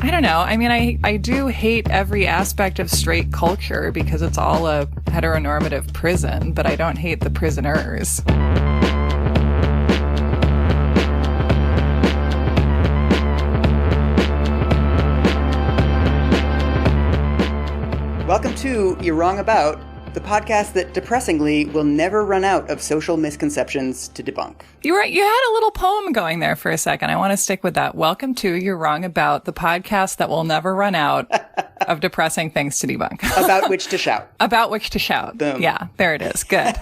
I don't know. I mean, I do hate every aspect of straight culture because it's all a heteronormative prison, but I don't hate the prisoners. Welcome to You're Wrong About, the podcast that depressingly will never run out of social misconceptions to debunk. You had a little poem going there for a second. I want to stick with that. Welcome to You're Wrong About, the podcast that will never run out of depressing things to debunk. About which to shout. About which to shout. Boom. Yeah, there it is. Good.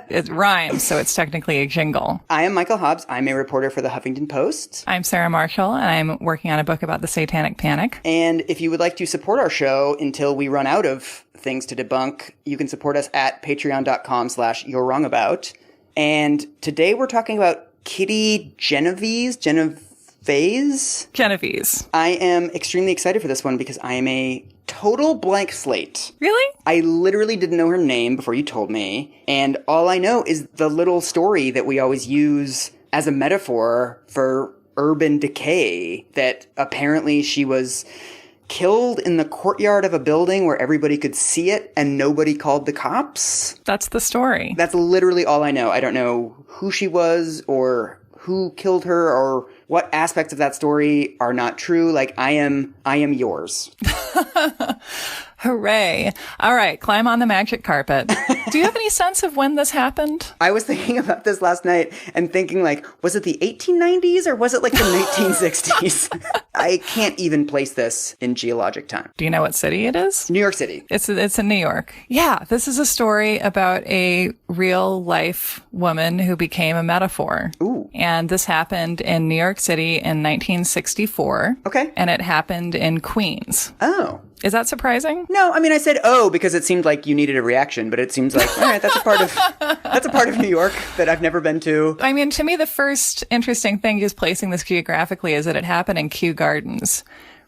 It rhymes, so it's technically a jingle. I am Michael Hobbs. I'm a reporter for the Huffington Post. I'm Sarah Marshall, and I'm working on a book about the Satanic Panic. And if you would like to support our show until we run out of things to debunk, you can support us at patreon.com/you'rewrongabout. And today we're talking about Kitty Genovese. I am extremely excited for this one because I am a total blank slate. Really? I literally didn't know her name before you told me. And all I know is the little story that we always use as a metaphor for urban decay, that apparently she was killed in the courtyard of a building where everybody could see it and nobody called the cops. That's the story. That's literally all I know. I don't know who she was or who killed her or what aspects of that story are not true. Like, I am yours. Hooray. All right, climb on the magic carpet. Do you have any sense of when this happened? I was thinking about this last night and thinking, like, was it the 1890s or was it like the 1960s? I can't even place this in geologic time. Do you know what city it is? New York City. It's in New York. Yeah, this is a story about a real life woman who became a metaphor. Ooh. And this happened in New York City in 1964. Okay. And it happened in Queens. Oh. Is that surprising? No, I mean, I said because it seemed like you needed a reaction, but it seems like, all right, that's a part of New York that I've never been to. I mean, to me, the first interesting thing just placing this geographically is that it happened in Kew Gardens,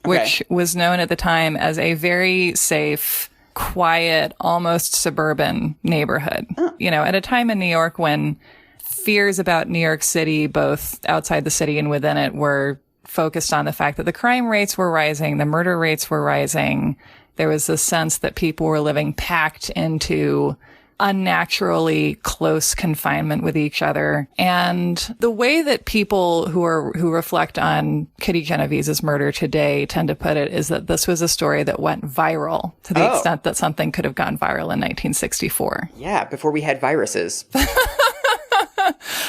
which was known at the time as a very safe, quiet, almost suburban neighborhood. Oh. You know, at a time in New York when fears about New York City, both outside the city and within it, were focused on the fact that the crime rates were rising, the murder rates were rising. There was this sense that people were living packed into unnaturally close confinement with each other. And the way that people who reflect on Kitty Genovese's murder today tend to put it is that this was a story that went viral to the extent that something could have gone viral in 1964. Yeah, before we had viruses.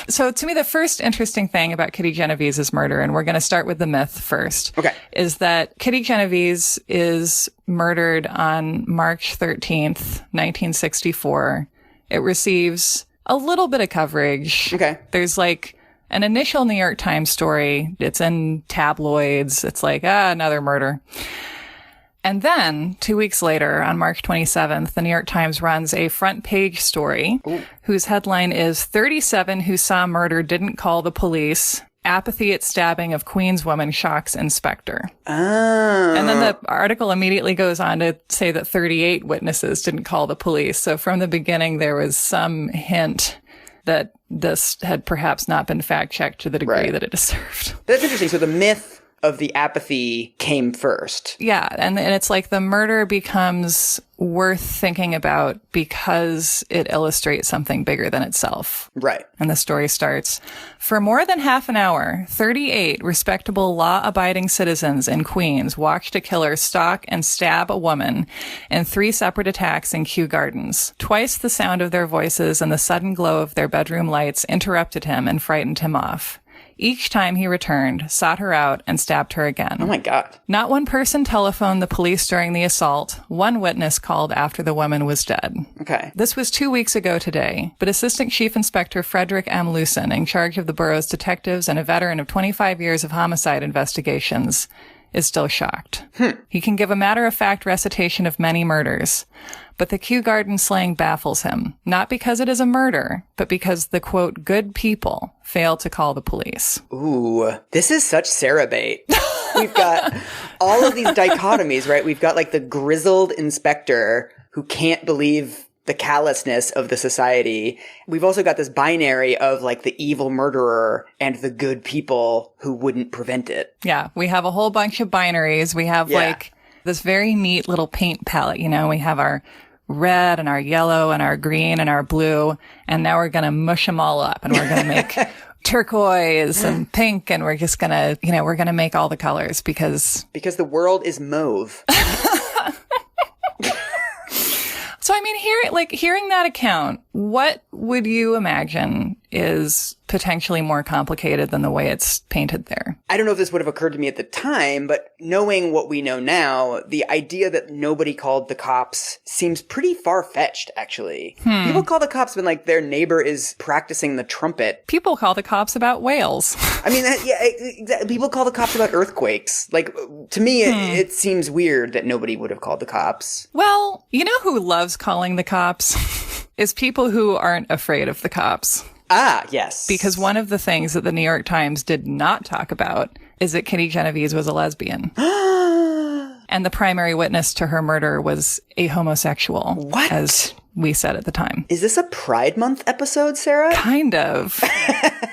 So to me, the first interesting thing about Kitty Genovese's murder, and we're going to start with the myth first, is that Kitty Genovese is murdered on March 13th, 1964. It receives a little bit of coverage. Okay. There's like an initial New York Times story. It's in tabloids. It's like, another murder. And then 2 weeks later, on March 27th, the New York Times runs a front page story whose headline is 37 Who Saw Murder Didn't Call the Police. Apathy at Stabbing of Queens Woman Shocks Inspector. Oh. And then the article immediately goes on to say that 38 witnesses didn't call the police. So from the beginning, there was some hint that this had perhaps not been fact-checked to the degree that it deserved. That's interesting. So the myth of the apathy came first. Yeah, and it's like the murder becomes worth thinking about because it illustrates something bigger than itself. Right. And the story starts, for more than half an hour, 38 respectable law-abiding citizens in Queens watched a killer stalk and stab a woman in 3 separate attacks in Kew Gardens. Twice the sound of their voices and the sudden glow of their bedroom lights interrupted him and frightened him off. Each time he returned, sought her out, and stabbed her again. Oh my God. Not one person telephoned the police during the assault. One witness called after the woman was dead. Okay. This was 2 weeks ago today, but Assistant Chief Inspector Frederick M. Lewson, in charge of the borough's detectives and a veteran of 25 years of homicide investigations, is still shocked. He can give a matter-of-fact recitation of many murders, but the Kew Garden slaying baffles him, not because it is a murder, but because the, quote, good people fail to call the police. Ooh, this is such Sarah bait. We've got all of these dichotomies, right? We've got like the grizzled inspector who can't believe the callousness of the society. We've also got this binary of like the evil murderer and the good people who wouldn't prevent it. Yeah, we have a whole bunch of binaries. We have like this very neat little paint palette. You know, we have our red and our yellow and our green and our blue. And now we're going to mush them all up and we're going to make turquoise and pink. And we're just going to, you know, we're going to make all the colors because the world is mauve. So, I mean, hearing that account, what would you imagine is potentially more complicated than the way it's painted there? I don't know if this would have occurred to me at the time, but knowing what we know now, the idea that nobody called the cops seems pretty far-fetched, actually. People call the cops when, like, their neighbor is practicing the trumpet. People call the cops about whales. I mean, people call the cops about earthquakes. Like, to me, it seems weird that nobody would have called the cops. Well, you know who loves calling the cops? Is people who aren't afraid of the cops. Ah, yes. Because one of the things that the New York Times did not talk about is that Kitty Genovese was a lesbian. And the primary witness to her murder was a homosexual. What? As we said at the time. Is this a Pride Month episode, Sarah? Kind of.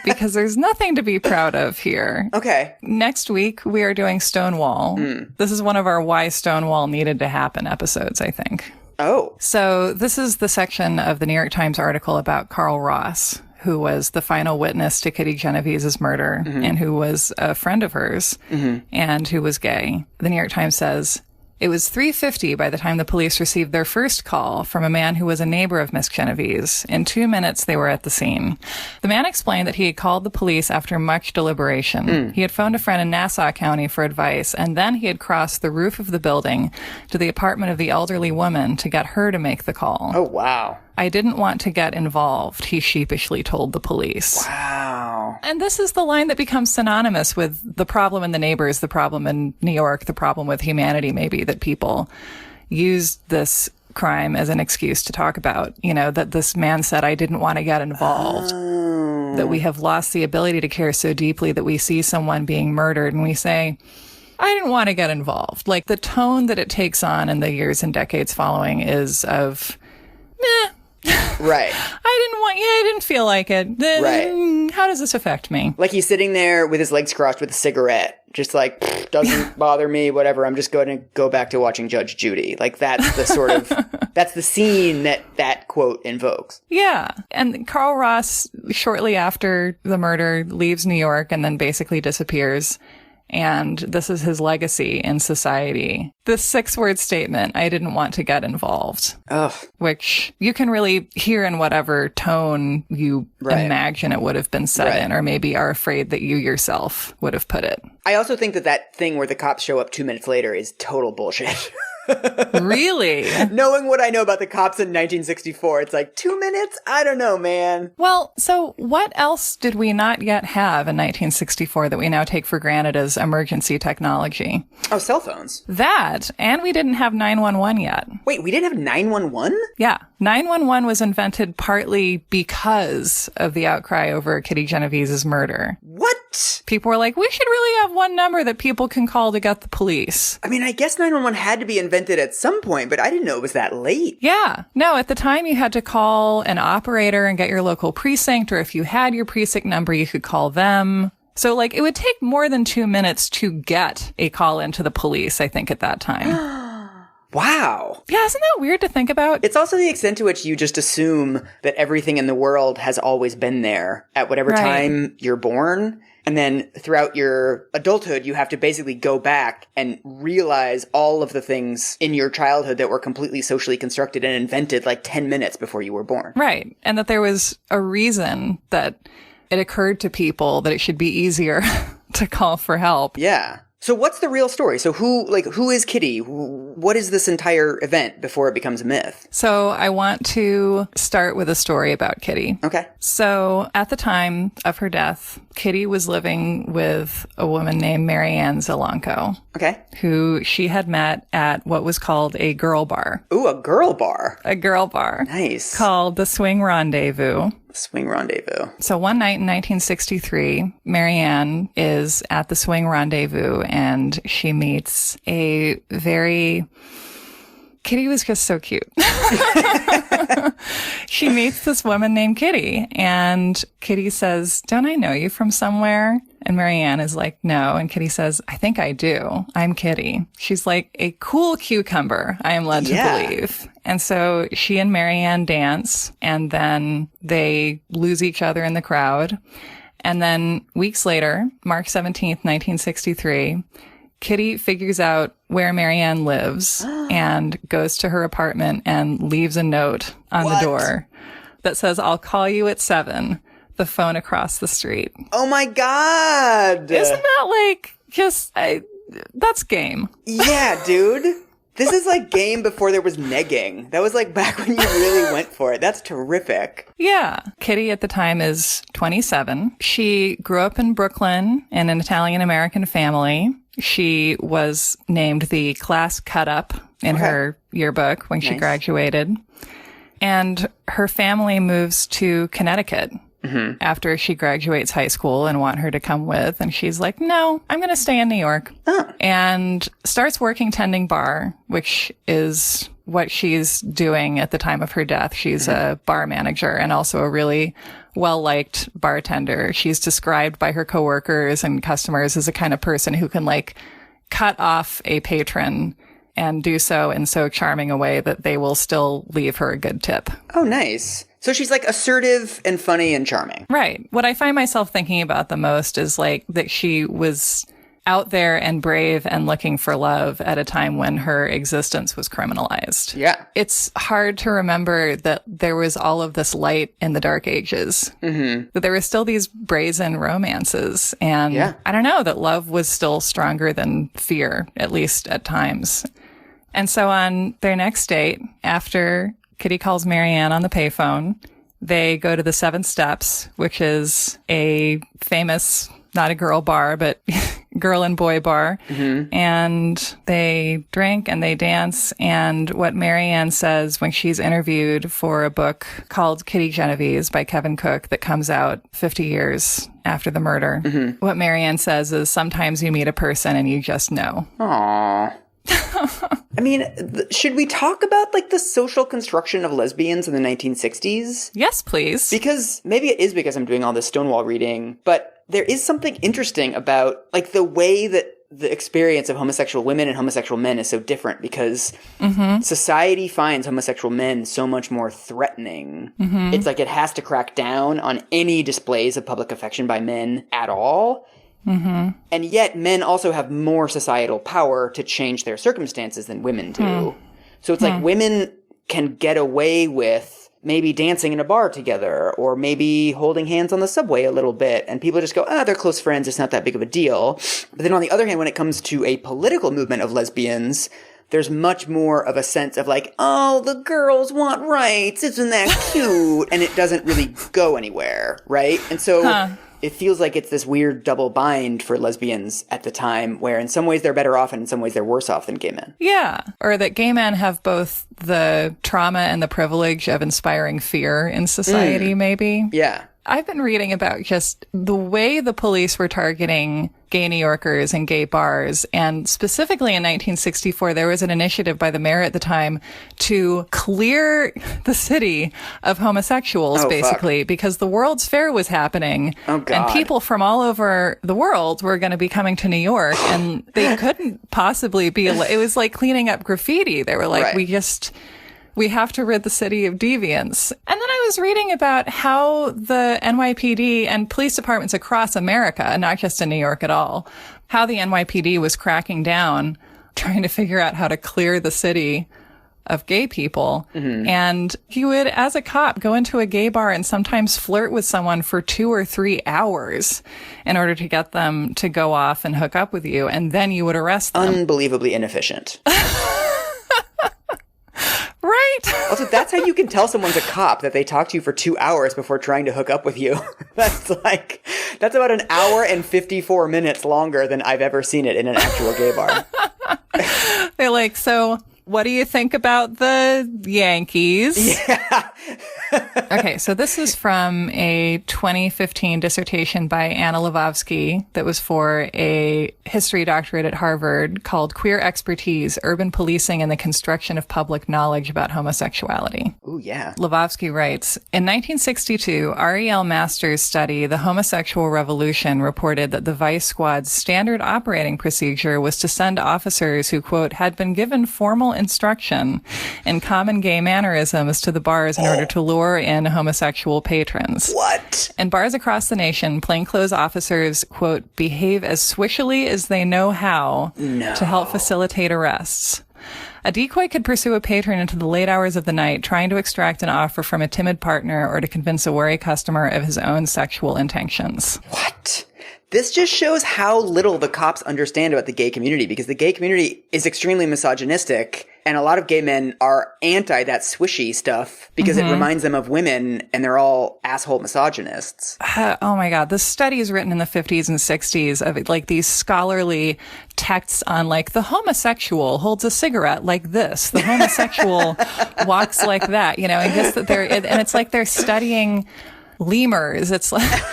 Because there's nothing to be proud of here. Okay. Next week, we are doing Stonewall. This is one of our Why Stonewall Needed to Happen episodes, I think. Oh. So this is the section of the New York Times article about Carl Ross, who was the final witness to Kitty Genovese's murder and who was a friend of hers and who was gay. The New York Times says, it was 3:50 by the time the police received their first call from a man who was a neighbor of Miss Genovese. In 2 minutes, they were at the scene. The man explained that he had called the police after much deliberation. He had phoned a friend in Nassau County for advice, and then he had crossed the roof of the building to the apartment of the elderly woman to get her to make the call. Oh, wow. I didn't want to get involved, he sheepishly told the police. Wow. And this is the line that becomes synonymous with the problem in the neighbors, the problem in New York, the problem with humanity, maybe, that people use this crime as an excuse to talk about. You know, that this man said, I didn't want to get involved. That we have lost the ability to care so deeply that we see someone being murdered and we say, I didn't want to get involved. Like, the tone that it takes on in the years and decades following is of, meh. Right. I didn't feel like it. Right. How does this affect me? Like he's sitting there with his legs crossed with a cigarette, just like, doesn't bother me, whatever. I'm just going to go back to watching Judge Judy. Like, that's the sort of, that's the scene that quote invokes. Yeah. And Carl Ross, shortly after the murder, leaves New York and then basically disappears. And this is his legacy in society. This 6-word statement, I didn't want to get involved. Ugh. Which you can really hear in whatever tone you imagine it would have been said in, or maybe are afraid that you yourself would have put it. I also think that thing where the cops show up 2 minutes later is total bullshit. Really? Knowing what I know about the cops in 1964, it's like 2 minutes? I don't know, man. Well, so what else did we not yet have in 1964 that we now take for granted as emergency technology? Oh, cell phones. That, and we didn't have 911 yet. Wait, we didn't have 911? Yeah. 911 was invented partly because of the outcry over Kitty Genovese's murder. What? People were like, we should really have one number that people can call to get the police. I mean, I guess 911 had to be invented at some point, but I didn't know it was that late. Yeah. No, at the time you had to call an operator and get your local precinct, or if you had your precinct number, you could call them. So, like, it would take more than 2 minutes to get a call into the police, I think, at that time. Wow. Yeah, isn't that weird to think about? It's also the extent to which you just assume that everything in the world has always been there at whatever time you're born. And then throughout your adulthood, you have to basically go back and realize all of the things in your childhood that were completely socially constructed and invented like 10 minutes before you were born. Right. And that there was a reason that it occurred to people that it should be easier to call for help. Yeah. So what's the real story? So who is Kitty? What is this entire event before it becomes a myth? So I want to start with a story about Kitty. Okay. So at the time of her death, Kitty was living with a woman named Marianne Zelenko. Okay. Who she had met at what was called a girl bar. Ooh, a girl bar. A girl bar. Nice. Called the Swing Rendezvous. Swing Rendezvous. So one night in 1963, Marianne is at the Swing Rendezvous and she meets a very Kitty was just so cute. She meets this woman named Kitty, and Kitty says, "Don't I know you from somewhere?" And Marianne is like, "No." And Kitty says, "I think I do. I'm Kitty." She's like a cool cucumber, I am led to believe. And so she and Marianne dance, and then they lose each other in the crowd. And then weeks later, March 17th, 1963, Kitty figures out where Marianne lives and goes to her apartment and leaves a note on the door that says, "I'll call you at 7, the phone across the street." Oh my God. Isn't that like that's game? Yeah, dude. This is like game before there was negging. That was like back when you really went for it. That's terrific. Yeah. Kitty at the time is 27. She grew up in Brooklyn in an Italian-American family. She was named the class cut-up in her yearbook when she graduated. And her family moves to Connecticut after she graduates high school and want her to come with. And she's like, "No, I'm going to stay in New York." And starts working tending bar, which is what she's doing at the time of her death. She's a bar manager and also a really well-liked bartender. She's described by her coworkers and customers as a kind of person who can like cut off a patron and do so in so charming a way that they will still leave her a good tip. Oh, nice. So she's like assertive and funny and charming. Right. What I find myself thinking about the most is like that she was out there and brave and looking for love at a time when her existence was criminalized. Yeah. It's hard to remember that there was all of this light in the dark ages. That there were still these brazen romances. And I don't know, that love was still stronger than fear, at least at times. And so on their next date, after Kitty calls Marianne on the payphone, they go to the 7 Steps, which is a famous, not a girl bar, but girl and boy bar. And they drink and they dance. And what Marianne says when she's interviewed for a book called Kitty Genovese by Kevin Cook that comes out 50 years after the murder, what Marianne says is, "Sometimes you meet a person and you just know." Aww. I mean, should we talk about like the social construction of lesbians in the 1960s? Yes, please. Because maybe it is because I'm doing all this Stonewall reading, but there is something interesting about like the way that the experience of homosexual women and homosexual men is so different because society finds homosexual men so much more threatening. It's like it has to crack down on any displays of public affection by men at all. And yet men also have more societal power to change their circumstances than women do. So it's like women can get away with maybe dancing in a bar together or maybe holding hands on the subway a little bit. And people just go, "Ah, they're close friends. It's not that big of a deal." But then on the other hand, when it comes to a political movement of lesbians, there's much more of a sense of like, "Oh, the girls want rights. Isn't that cute?" And it doesn't really go anywhere, right? And so it feels like it's this weird double bind for lesbians at the time where in some ways they're better off and in some ways they're worse off than gay men. Yeah. Or that gay men have both the trauma and the privilege of inspiring fear in society, maybe. Yeah. I've been reading about just the way the police were targeting gay New Yorkers and gay bars. And specifically in 1964, there was an initiative by the mayor at the time to clear the city of homosexuals, basically, because the World's Fair was happening. And people from all over the world were going to be coming to New York, and they couldn't possibly be, it was like cleaning up graffiti. They were like, we have to rid the city of deviants. And then I was reading about how the NYPD and police departments across America, not just in New York at all, how the NYPD was cracking down, trying to figure out how to clear the city of gay people. And you would, as a cop, go into a gay bar and sometimes flirt with someone for 2 or 3 hours in order to get them to go off and hook up with you. And then you would arrest them. Unbelievably inefficient. Right. Also, that's how you can tell someone's a cop, that they talk to you for 2 hours before trying to hook up with you. That's about an hour and 54 minutes longer than I've ever seen it in an actual gay bar. They're like, "So what do you think about the Yankees?" Yeah. Okay, so this is from a 2015 dissertation by Anna Lvovsky that was for a history doctorate at Harvard called Queer Expertise, Urban Policing and the Construction of Public Knowledge about Homosexuality. Ooh, yeah. Lvovsky writes, in 1962, R.E.L. Masters' study, The Homosexual Revolution, reported that the Vice Squad's standard operating procedure was to send officers who, quote, had been given formal instruction in common gay mannerisms to the bars in order to lure in homosexual patrons. What? In bars across the nation, plainclothes officers, quote, behave as swishily as they know how to help facilitate arrests. A decoy could pursue a patron into the late hours of the night, trying to extract an offer from a timid partner or to convince a wary customer of his own sexual intentions. What? This just shows how little the cops understand about the gay community, because the gay community is extremely misogynistic, and a lot of gay men are anti that swishy stuff because it reminds them of women, and they're all asshole misogynists. Oh my God. This study is written in the 50s and 60s of like these scholarly texts on like the homosexual holds a cigarette like this. The homosexual walks like that, you know, I guess that and it's like they're studying lemurs. It's like...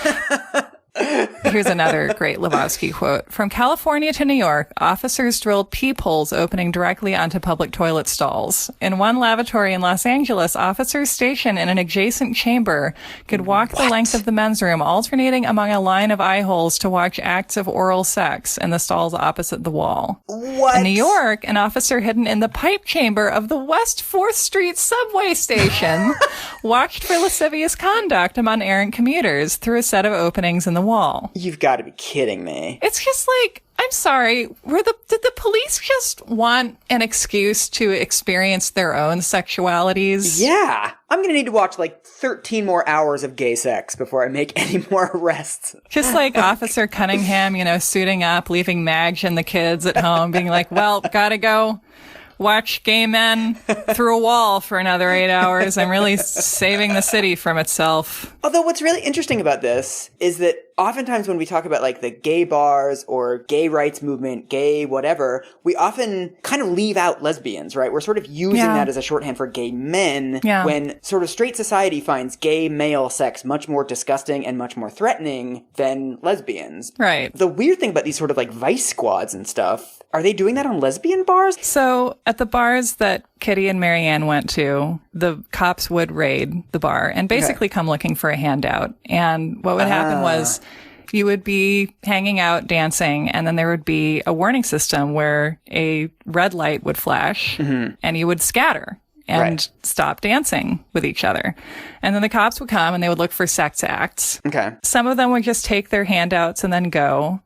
Here's another great Lvovsky quote. From California to New York, officers drilled peepholes opening directly onto public toilet stalls. In one lavatory in Los Angeles, officers stationed in an adjacent chamber could walk the length of the men's room, alternating among a line of eye holes to watch acts of oral sex in the stalls opposite the wall. What? In New York, an officer hidden in the pipe chamber of the West 4th Street subway station watched for lascivious conduct among errant commuters through a set of openings in the wall. You've got to be kidding me. It's just like, I'm sorry, did the police just want an excuse to experience their own sexualities? Yeah. I'm going to need to watch like 13 more hours of gay sex before I make any more arrests. Just like Officer Cunningham, you know, suiting up, leaving Madge and the kids at home, being like, well, gotta go watch gay men through a wall for another 8 hours. I'm really saving the city from itself. Although what's really interesting about this is that oftentimes when we talk about like the gay bars or gay rights movement, gay whatever, we often kind of leave out lesbians, right? We're sort of using that as a shorthand for gay men when sort of straight society finds gay male sex much more disgusting and much more threatening than lesbians. Right. The weird thing about these sort of like vice squads and stuff, are they doing that on lesbian bars? So at the bars that Kitty and Marianne went to, the cops would raid the bar and basically come looking for a handout. And what would happen was you would be hanging out, dancing, and then there would be a warning system where a red light would flash and you would scatter and stop dancing with each other. And then the cops would come and they would look for sex acts. Okay. Some of them would just take their handouts and then go.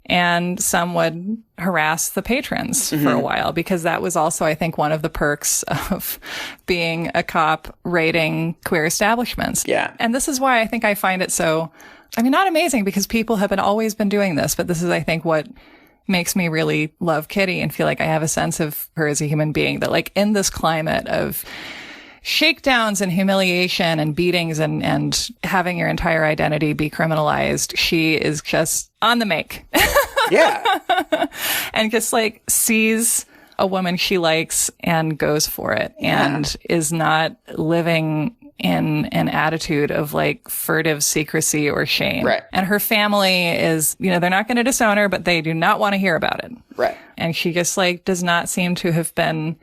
And some would harass the patrons for a while, because that was also, I think, one of the perks of being a cop raiding queer establishments. Yeah. And this is why I think I find it so, I mean, not amazing, because people have always been doing this, but this is, I think, what makes me really love Kitty and feel like I have a sense of her as a human being, that like in this climate of shakedowns and humiliation and beatings and having your entire identity be criminalized, she is just on the make. Yeah. And just like sees a woman she likes and goes for it and is not living in an attitude of like furtive secrecy or shame. Right. And her family is, you know, they're not going to disown her, but they do not want to hear about it. Right. And she just like does not seem to have been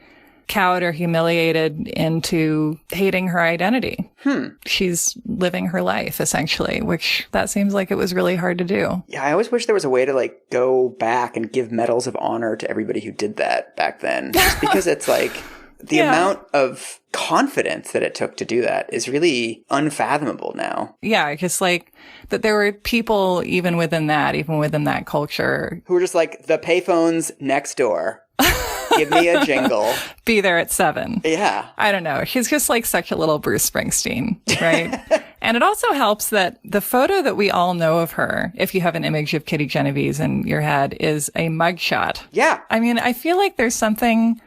cowed or humiliated into hating her identity. She's living her life, essentially, which that seems like it was really hard to do. Yeah, I always wish there was a way to like go back and give medals of honor to everybody who did that back then. Just because it's like the amount of confidence that it took to do that is really unfathomable now. Yeah, just like that there were people even within that culture who were just like, the payphone's next door. Give me a jingle. Be there at 7. Yeah. I don't know. She's just like such a little Bruce Springsteen, right? And it also helps that the photo that we all know of her, if you have an image of Kitty Genovese in your head, is a mugshot. Yeah. I mean, I feel like there's something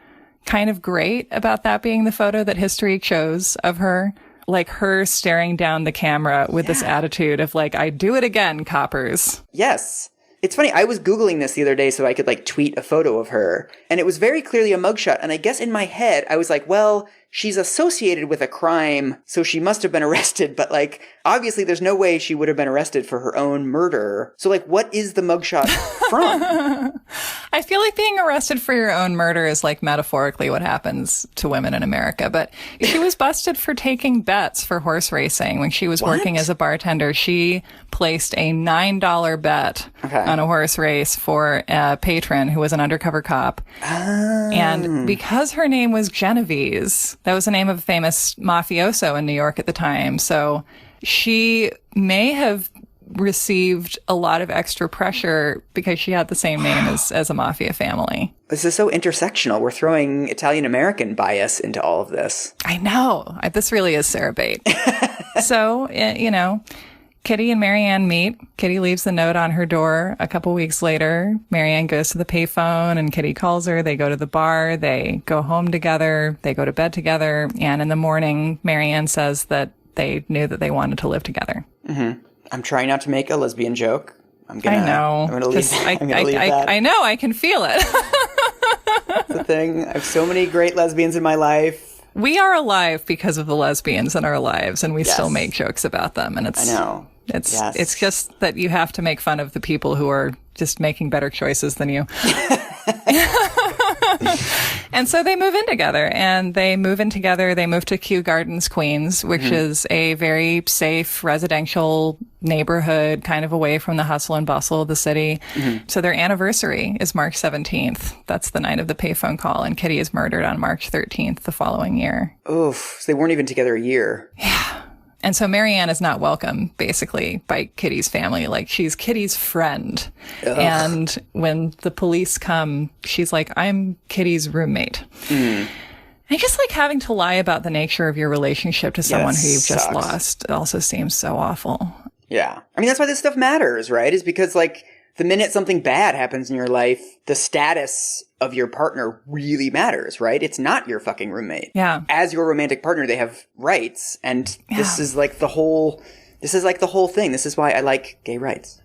kind of great about that being the photo that history chose of her. Like her staring down the camera with this attitude of like, I do it again, coppers. Yes. It's funny, I was Googling this the other day so I could like tweet a photo of her, and it was very clearly a mugshot, and I guess in my head I was like, well, she's associated with a crime, so she must have been arrested, but like, obviously there's no way she would have been arrested for her own murder. So like, what is the mugshot from? I feel like being arrested for your own murder is like metaphorically what happens to women in America. But she was busted for taking bets for horse racing. When she was working as a bartender, she placed a $9 bet on a horse race for a patron who was an undercover cop. And because her name was Genovese, that was the name of a famous mafioso in New York at the time. So she may have received a lot of extra pressure because she had the same name as a mafia family. This is so intersectional. We're throwing Italian-American bias into all of this. I know. This really is Sarah Bate. So, you know, Kitty and Marianne meet. Kitty leaves the note on her door. A couple weeks later, Marianne goes to the payphone and Kitty calls her. They go to the bar. They go home together. They go to bed together. And in the morning, Marianne says that they knew that they wanted to live together. Mm-hmm. I'm trying not to make a lesbian joke. I know. I'm going to leave that. I know. I can feel it. That's the thing. I have so many great lesbians in my life. We are alive because of the lesbians in our lives, and we still make jokes about them. And I know. It's just that you have to make fun of the people who are just making better choices than you. And so they move in together, They move to Kew Gardens, Queens, which is a very safe residential neighborhood, kind of away from the hustle and bustle of the city. So their anniversary is March 17th. That's the night of the payphone call. And Kitty is murdered on March 13th the following year. Oof. So they weren't even together a year. Yeah. And so Marianne is not welcome, basically, by Kitty's family. Like, she's Kitty's friend. Ugh. And when the police come, she's like, I'm Kitty's roommate. I guess, like, having to lie about the nature of your relationship to someone who you've just lost also seems so awful. Yeah. I mean, that's why this stuff matters, right? Is because, like, the minute something bad happens in your life, the status of your partner really matters, right? It's not your fucking roommate. Yeah. As your romantic partner, they have rights. And this is like the whole thing. This is why I like gay rights.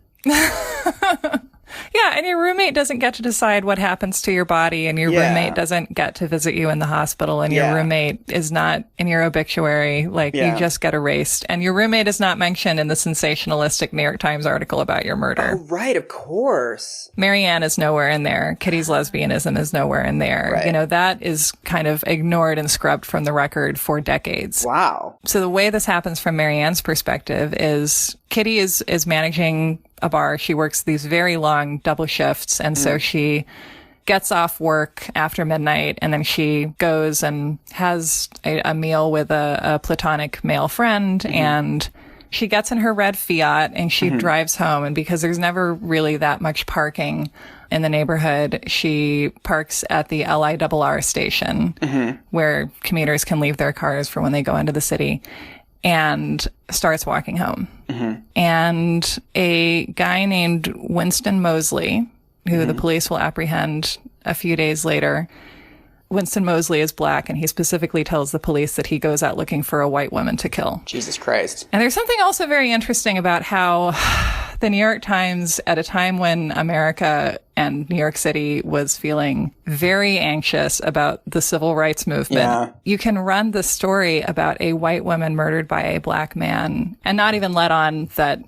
Yeah, and your roommate doesn't get to decide what happens to your body, and your roommate doesn't get to visit you in the hospital, and your roommate is not in your obituary. Like, you just get erased. And your roommate is not mentioned in the sensationalistic New York Times article about your murder. Oh, right, of course. Marianne is nowhere in there. Kitty's lesbianism is nowhere in there. Right. You know, that is kind of ignored and scrubbed from the record for decades. Wow. So the way this happens from Marianne's perspective is Kitty is managing a bar. She works these very long double shifts. And so she gets off work after midnight, and then she goes and has a meal with a platonic male friend. And she gets in her red Fiat and she drives home. And because there's never really that much parking in the neighborhood, she parks at the LIRR station where commuters can leave their cars for when they go into the city, and starts walking home. And a guy named Winston Mosley, who the police will apprehend a few days later. Winston Mosley is black, and he specifically tells the police that he goes out looking for a white woman to kill. Jesus Christ. And there's something also very interesting about how the New York Times, at a time when America and New York City was feeling very anxious about the civil rights movement, you can run the story about a white woman murdered by a black man and not even let on that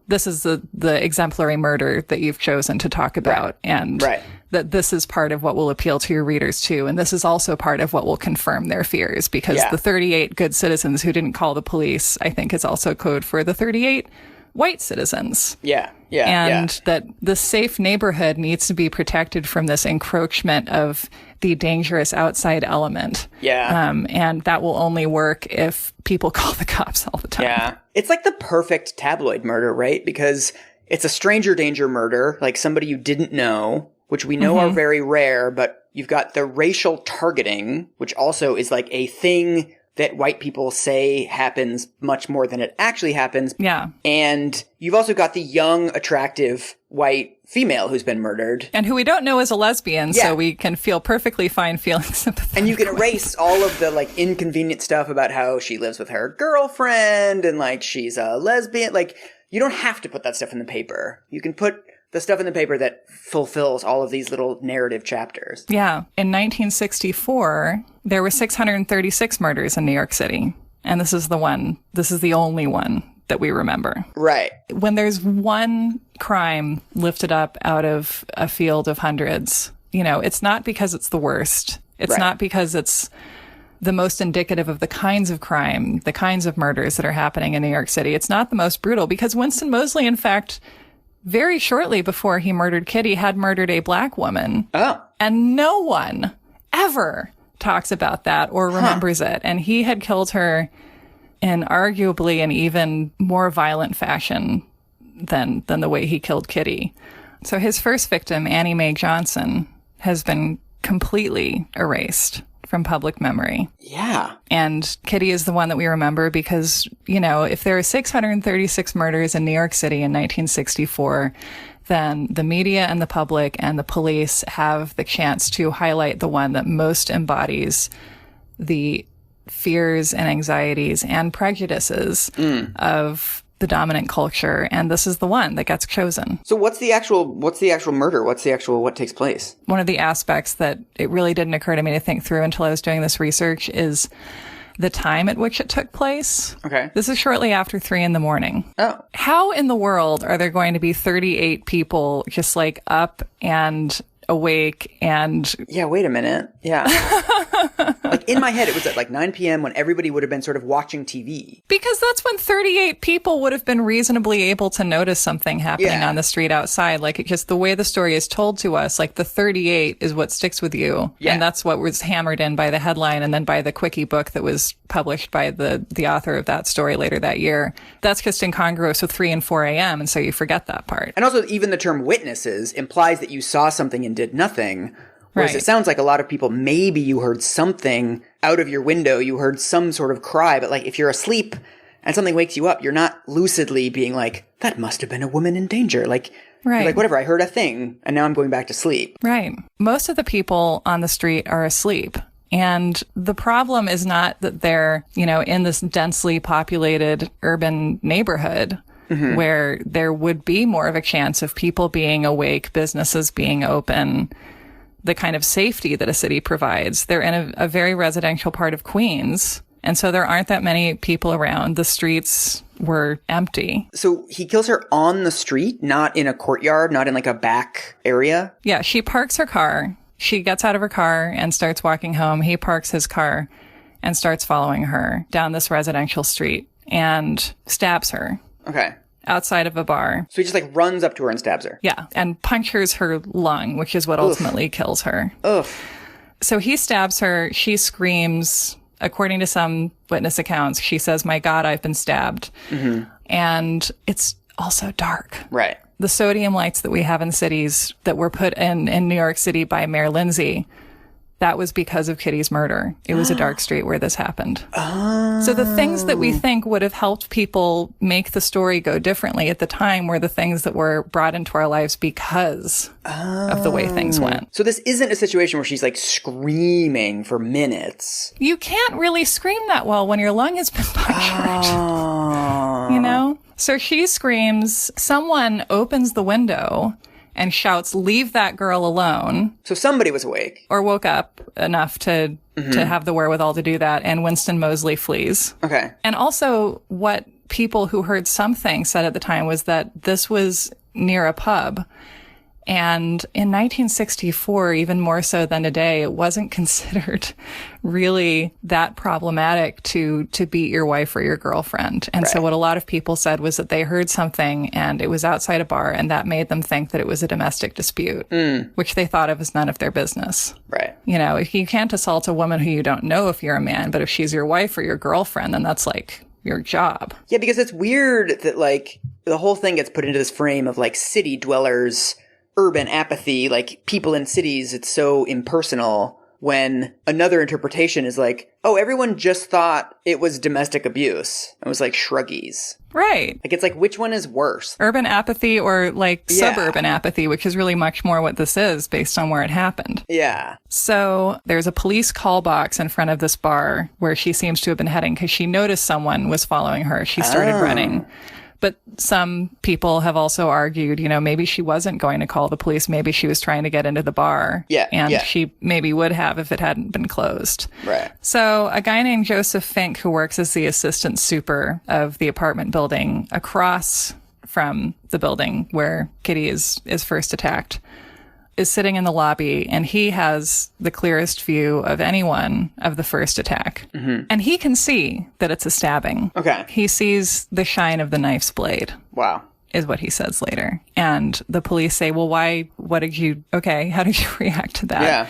this is the exemplary murder that you've chosen to talk about. And that this is part of what will appeal to your readers too. And this is also part of what will confirm their fears, because the 38 good citizens who didn't call the police, I think, is also code for the 38 white citizens. And that the safe neighborhood needs to be protected from this encroachment of the dangerous outside element. And that will only work if people call the cops all the time. It's like the perfect tabloid murder, right? Because it's a stranger danger murder, like somebody you didn't know, which we know are very rare, but you've got the racial targeting, which also is like a thing that white people say happens much more than it actually happens. And you've also got the young, attractive white female who's been murdered. And who we don't know is a lesbian, so we can feel perfectly fine feeling sympathetic. And you can erase all of the, like, inconvenient stuff about how she lives with her girlfriend and, like, she's a lesbian. Like, you don't have to put that stuff in the paper. You can put The stuff in the paper that fulfills all of these little narrative chapters. Yeah. In 1964, there were 636 murders in New York City. And this is the only one that we remember. Right. When there's one crime lifted up out of a field of hundreds, it's not because it's the worst. It's not because it's the most indicative of the kinds of crime, the kinds of murders that are happening in New York City. It's not the most brutal because Winston Mosley, in fact, very shortly before he murdered Kitty, had murdered a black woman. Oh. And no one ever talks about that or remembers it. And he had killed her in arguably an even more violent fashion than the way he killed Kitty. So his first victim, Annie Mae Johnson, has been completely erased from public memory. Yeah. And Kitty is the one that we remember because, if there are 636 murders in New York City in 1964, then the media and the public and the police have the chance to highlight the one that most embodies the fears and anxieties and prejudices of the dominant culture. And this is the one that gets chosen. So what's the actual murder? What takes place? One of the aspects that it really didn't occur to me to think through until I was doing this research is the time at which it took place. Okay. This is shortly after 3 a.m. Oh. How in the world are there going to be 38 people just like up and awake and... Yeah, wait a minute. Yeah. Like in my head, it was at like 9 p.m. when everybody would have been sort of watching TV. Because that's when 38 people would have been reasonably able to notice something happening on the street outside. Like it just the way the story is told to us, like the 38 is what sticks with you. Yeah. And that's what was hammered in by the headline and then by the quickie book that was published by the author of that story later that year. That's just incongruous with 3 and 4 a.m. And so you forget that part. And also even the term witnesses implies that you saw something and did nothing. Whereas it sounds like a lot of people, maybe you heard something out of your window, you heard some sort of cry, but like if you're asleep and something wakes you up, you're not lucidly being like, that must have been a woman in danger. Like, like whatever, I heard a thing and now I'm going back to sleep. Right. Most of the people on the street are asleep. And the problem is not that they're, in this densely populated urban neighborhood where there would be more of a chance of people being awake, businesses being open, the kind of safety that a city provides. They're in a very residential part of Queens. And so there aren't that many people around. The streets were empty. So he kills her on the street, not in a courtyard, not in like a back area? Yeah, she parks her car. She gets out of her car and starts walking home. He parks his car and starts following her down this residential street and stabs her. Okay. Outside of a bar. So he just like runs up to her and stabs her. Yeah, and punctures her lung, which is what ultimately kills her. Ugh. So he stabs her. She screams. According to some witness accounts, she says, "My God, I've been stabbed." And it's also dark. Right. The sodium lights that we have in cities that were put in New York City by Mayor Lindsay, that was because of Kitty's murder. It was a dark street where this happened. Oh. So the things that we think would have helped people make the story go differently at the time were the things that were brought into our lives because of the way things went. So this isn't a situation where she's like screaming for minutes. You can't really scream that well when your lung has been punctured. So she screams, someone opens the window and shouts, "Leave that girl alone." So somebody was awake. Or woke up enough to have the wherewithal to do that, and Winston Mosley flees. Okay. And also, what people who heard something said at the time was that this was near a pub. And in 1964, even more so than today, it wasn't considered really that problematic to beat your wife or your girlfriend. And so what a lot of people said was that they heard something and it was outside a bar and that made them think that it was a domestic dispute, which they thought of as none of their business. Right. If you can't assault a woman who you don't know if you're a man, but if she's your wife or your girlfriend, then that's like your job. Yeah, because it's weird that like the whole thing gets put into this frame of like city dwellers, urban apathy, like people in cities, it's so impersonal, when another interpretation is like, oh, everyone just thought it was domestic abuse. It was like shruggies. Right. Like, it's like, which one is worse? Urban apathy or like suburban apathy, which is really much more what this is based on where it happened. Yeah. So there's a police call box in front of this bar where she seems to have been heading because she noticed someone was following her. She started running. But some people have also argued, maybe she wasn't going to call the police. Maybe she was trying to get into the bar. Yeah. And she maybe would have if it hadn't been closed. Right. So a guy named Joseph Fink, who works as the assistant super of the apartment building across from the building where Kitty is first attacked, is sitting in the lobby, and he has the clearest view of anyone of the first attack. Mm-hmm. And he can see that it's a stabbing. Okay. He sees the shine of the knife's blade. Wow. Is what he says later. And the police say, well, why? How did you react to that? Yeah.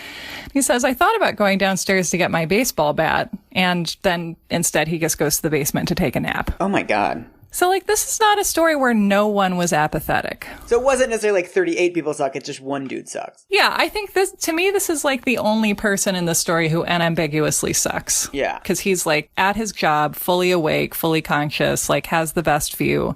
He says, I thought about going downstairs to get my baseball bat, and then instead he just goes to the basement to take a nap. Oh my God. So, this is not a story where no one was apathetic. So it wasn't necessarily 38 people suck, it's just one dude sucks. Yeah, I think this is the only person in the story who unambiguously sucks. Yeah. Because he's at his job, fully awake, fully conscious, has the best view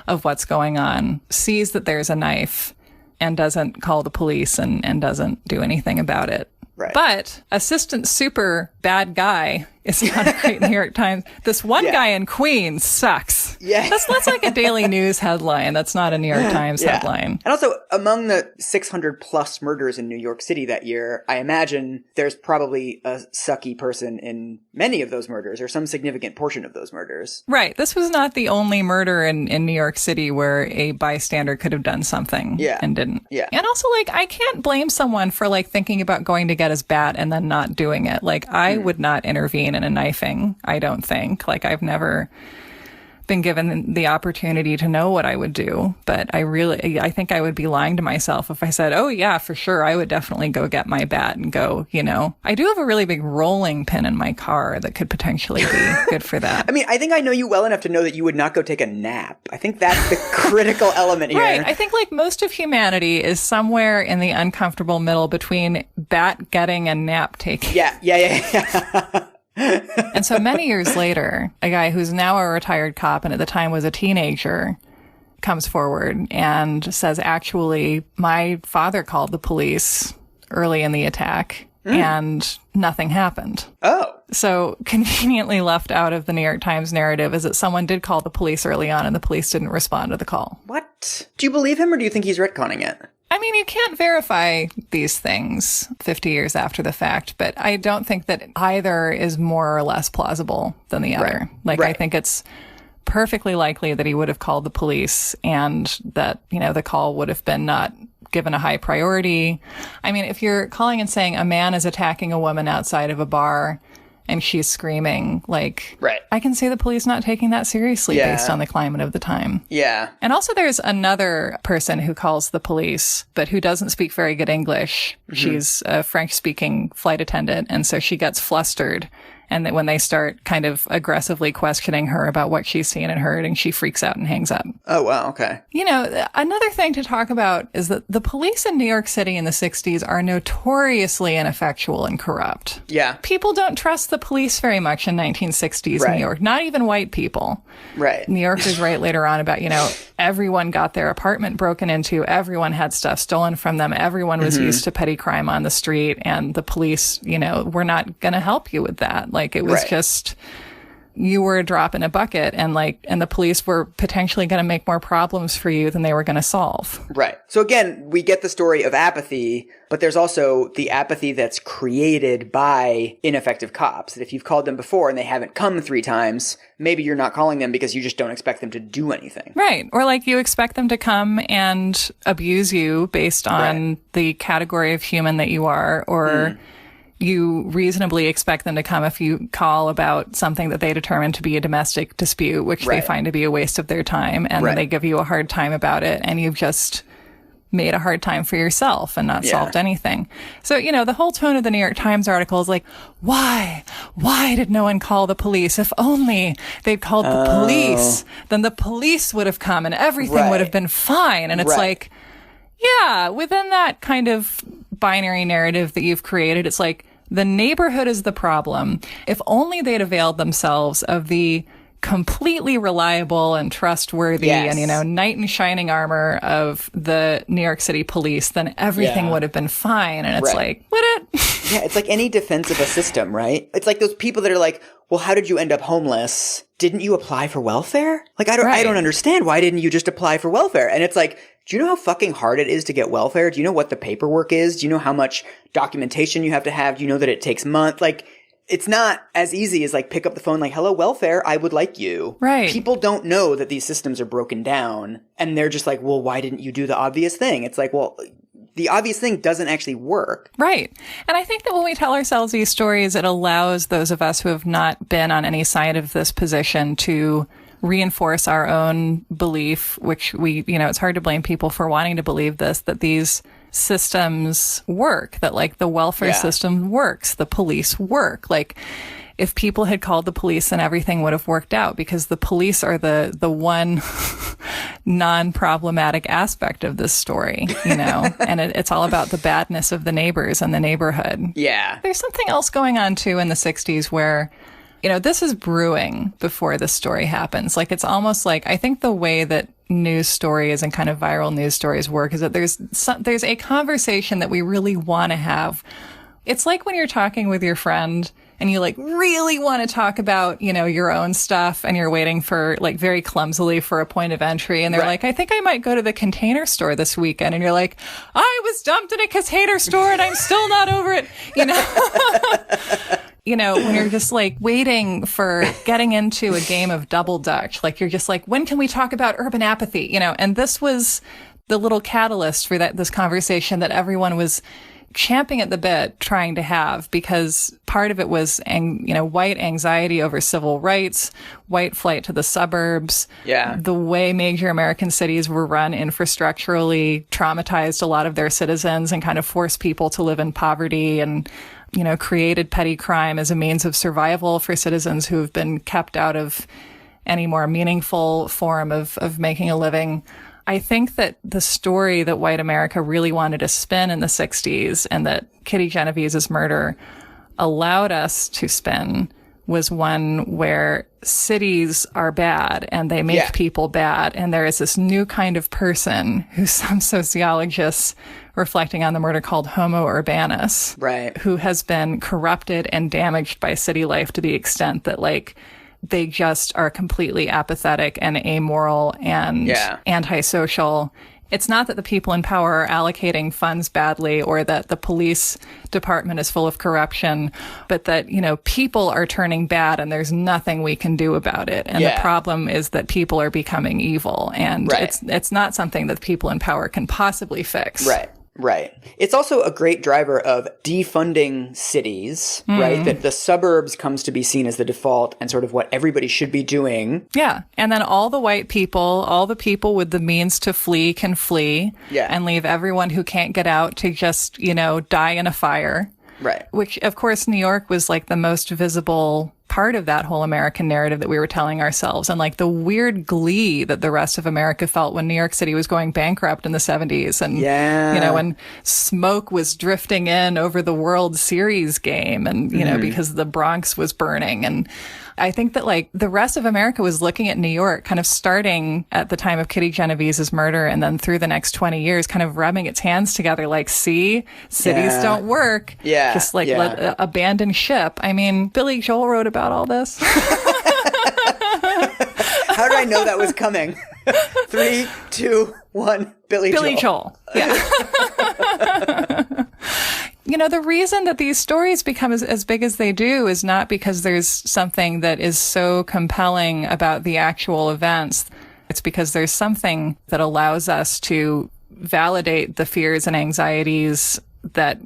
of what's going on, sees that there's a knife, and doesn't call the police and doesn't do anything about it. Right. But assistant super bad guy is not a great New York Times. This one guy in Queens sucks. Yeah. That's like a Daily News headline. That's not a New York Times headline. And also, among the 600 plus murders in New York City that year, I imagine there's probably a sucky person in many of those murders, or some significant portion of those murders. Right. This was not the only murder in New York City where a bystander could have done something and didn't. Yeah. And also, I can't blame someone for, thinking about going to get his bat and then not doing it. I would not intervene in a knifing, I don't think. I've never been given the opportunity to know what I would do, but I think I would be lying to myself if I said, oh yeah, for sure, I would definitely go get my bat and go, I do have a really big rolling pin in my car that could potentially be good for that. I mean, I think I know you well enough to know that you would not go take a nap. I think that's the critical element here. Right. I think most of humanity is somewhere in the uncomfortable middle between bat getting and nap taking. Yeah. And so many years later, a guy who's now a retired cop and at the time was a teenager comes forward and says, actually, my father called the police early in the attack and nothing happened. Oh. So conveniently left out of the New York Times narrative is that someone did call the police early on and the police didn't respond to the call. What? Do you believe him or do you think he's retconning it? I mean, you can't verify these things 50 years after the fact, but I don't think that either is more or less plausible than the other. I think it's perfectly likely that he would have called the police and that, the call would have been not given a high priority. I mean, if you're calling and saying a man is attacking a woman outside of a bar and she's screaming, I can see the police not taking that seriously based on the climate of the time. Yeah. And also there's another person who calls the police, but who doesn't speak very good English. Mm-hmm. She's a French-speaking flight attendant, and so she gets flustered. And that when they start kind of aggressively questioning her about what she's seen and heard, and she freaks out and hangs up. Oh, wow. Okay. Another thing to talk about is that the police in New York City in the 60s are notoriously ineffectual and corrupt. Yeah. People don't trust the police very much in 1960s New York, not even white people. Right. New Yorkers write later on about, everyone got their apartment broken into, everyone had stuff stolen from them, everyone was used to petty crime on the street, and the police, were not going to help you with that. It was just, you were a drop in a bucket, and the police were potentially going to make more problems for you than they were going to solve. Right. So again, we get the story of apathy, but there's also the apathy that's created by ineffective cops. That if you've called them before and they haven't come 3 times, maybe you're not calling them because you just don't expect them to do anything. Right. Or you expect them to come and abuse you based on the category of human that you are, or you reasonably expect them to come if you call about something that they determine to be a domestic dispute, which they find to be a waste of their time, and then they give you a hard time about it, and you've just made a hard time for yourself and not solved anything. So, the whole tone of the New York Times article is why? Why did no one call the police? If only they'd called the police, then the police would have come and everything would have been fine. And it's within that kind of binary narrative that you've created, it's the neighborhood is the problem. If only they'd availed themselves of the completely reliable and trustworthy Yes. and, knight in shining armor of the New York City police, then everything would have been fine. And it's like, would it? Yeah, it's like any defense of a system, right? It's like those people that are like, well, how did you end up homeless? Didn't you apply for welfare? Like, I don't understand. Why didn't you just apply for welfare? And it's like, do you know how fucking hard it is to get welfare? Do you know what the paperwork is? Do you know how much documentation you have to have? Do you know that it takes months? Like, it's not as easy as like pick up the phone like, hello, welfare, I would like you. Right. People don't know that these systems are broken down. And they're just like, well, why didn't you do the obvious thing? It's like, well, the obvious thing doesn't actually work. Right. And I think that when we tell ourselves these stories, it allows those of us who have not been on any side of this position to reinforce our own belief, which it's hard to blame people for wanting to believe this, that these systems work, that like the welfare system works, the police work. Like if people had called the police, then everything would have worked out, because the police are the one non-problematic aspect of this story, and it's all about the badness of the neighbors and the neighborhood. Yeah. There's something else going on too in the 60s where this is brewing before this story happens. Like, it's almost like, I think the way that news stories and kind of viral news stories work is that there's a conversation that we really want to have. It's like when you're talking with your friend and you like really want to talk about, your own stuff, and you're waiting for like very clumsily for a point of entry. And they're like, I think I might go to the Container Store this weekend. And you're like, I was dumped in a Container Store and I'm still not over it. When you're just like waiting for getting into a game of double dutch, like you're just like, when can we talk about urban apathy? And this was the little catalyst for this conversation that everyone was champing at the bit trying to have, because part of it was, white anxiety over civil rights, white flight to the suburbs. Yeah. The way major American cities were run infrastructurally traumatized a lot of their citizens and kind of forced people to live in poverty, and created petty crime as a means of survival for citizens who have been kept out of any more meaningful form of making a living. I think that the story that white America really wanted to spin in the 60s, and that Kitty Genovese's murder allowed us to spin, was one where cities are bad and they make people bad. And there is this new kind of person who some sociologists reflecting on the murder called Homo urbanus, right, who has been corrupted and damaged by city life to the extent that like they just are completely apathetic and amoral and antisocial. It's not that the people in power are allocating funds badly or that the police department is full of corruption, but that, people are turning bad and there's nothing we can do about it. And the problem is that people are becoming evil, and it's not something that the people in power can possibly fix. Right. It's also a great driver of defunding cities, right? That the suburbs comes to be seen as the default and sort of what everybody should be doing. Yeah. And then all the white people, all the people with the means to flee can flee and leave everyone who can't get out to just, die in a fire. Right. Which, of course, New York was like the most visible part of that whole American narrative that we were telling ourselves, and like the weird glee that the rest of America felt when New York City was going bankrupt in the 70s, and when smoke was drifting in over the World Series game, and because the Bronx was burning. And I think that like the rest of America was looking at New York, kind of starting at the time of Kitty Genovese's murder and then through the next 20 years, kind of rubbing its hands together like, see, cities don't work. Yeah. Just like let abandon ship. I mean, Billy Joel wrote about all this. How did I know that was coming? 3, 2, 1, Billy Joel. Yeah. The reason that these stories become as big as they do is not because there's something that is so compelling about the actual events. It's because there's something that allows us to validate the fears and anxieties that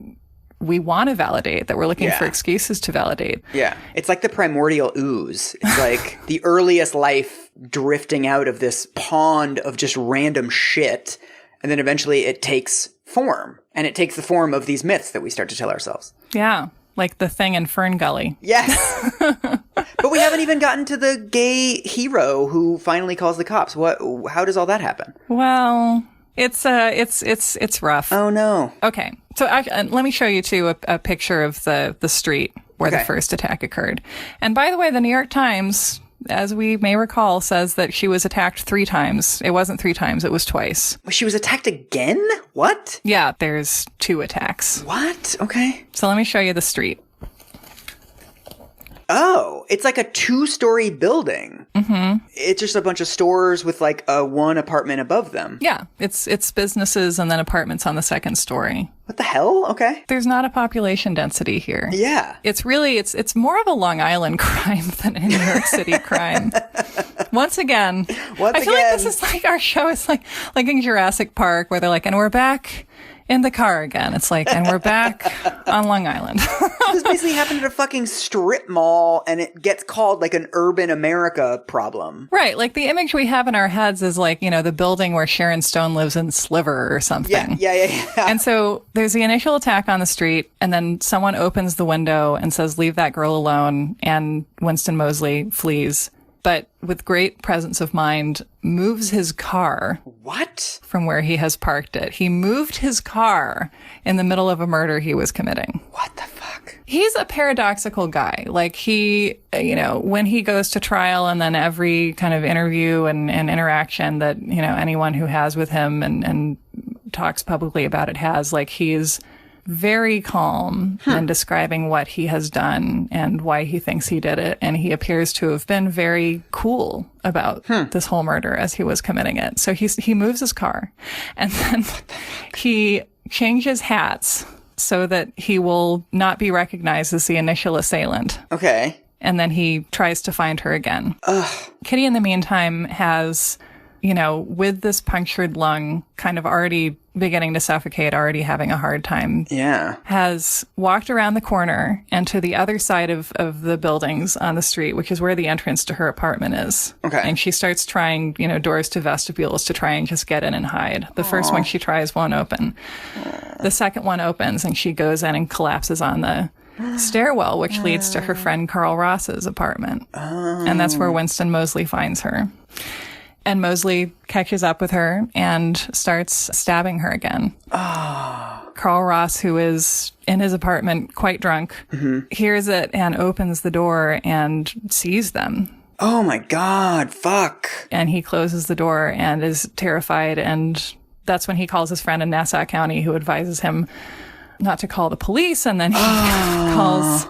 we want to validate, that we're looking for excuses to validate. Yeah. It's like the primordial ooze. It's like the earliest life drifting out of this pond of just random shit. And then eventually it takes form. And it takes the form of these myths that we start to tell ourselves. Yeah. Like the thing in Ferngully. Yes. But we haven't even gotten to the gay hero who finally calls the cops. How does all that happen? Well, it's rough. Oh no. Okay. So let me show you too a picture of the street where the first attack occurred. And by the way, the New York Times as we may recall, says that she was attacked 3 times. It wasn't 3 times, it was twice. She was attacked again? What? Yeah, there's 2 attacks. What? Okay. So let me show you the street. Oh, it's like a 2-story building. Mm-hmm. It's just a bunch of stores with like a 1 apartment above them. Yeah, it's businesses and then apartments on the 2nd story. What the hell? Okay. There's not a population density here. Yeah. It's really, it's more of a Long Island crime than a New York City crime. Once again, I feel like this is like our show is like in Jurassic Park where they're like, and we're back in the car again. It's like, and we're back on Long Island. This basically happened at a fucking strip mall, and it gets called like an urban America problem. Right. Like the image we have in our heads is like, you know, the building where Sharon Stone lives in Sliver or something. Yeah. And so there's the initial attack on the street, and then someone opens the window and says, leave that girl alone. And Winston Mosley flees, but with great presence of mind, moves his car. What? From where he has parked it. He moved his car in the middle of a murder he was committing. What the fuck? He's a paradoxical guy. Like he, you know, when he goes to trial and then every kind of interview and interaction that, you know, anyone who has with him and talks publicly about it has, like he's very calm in describing what he has done and why he thinks he did it. And he appears to have been very cool about this whole murder as he was committing it. So he moves his car and then he changes hats so that he will not be recognized as the initial assailant. Okay. And then he tries to find her again. Ugh. Kitty, in the meantime, has, you know, with this punctured lung kind of already beginning to suffocate, already having a hard time. Yeah. Has walked around the corner and to the other side of the buildings on the street, which is where the entrance to her apartment is. Okay. And she starts trying, you know, doors to vestibules to try and just get in and hide. The first one she tries won't open. The second one opens and she goes in and collapses on the stairwell, which leads to her friend Carl Ross's apartment. And that's where Winston Mosley finds her. And Mosley catches up with her and starts stabbing her again. Carl Ross, who is in his apartment quite drunk, hears it and opens the door and sees them. Oh my God, fuck. And he closes the door and is terrified. And that's when he calls his friend in Nassau County who advises him not to call the police. And then he calls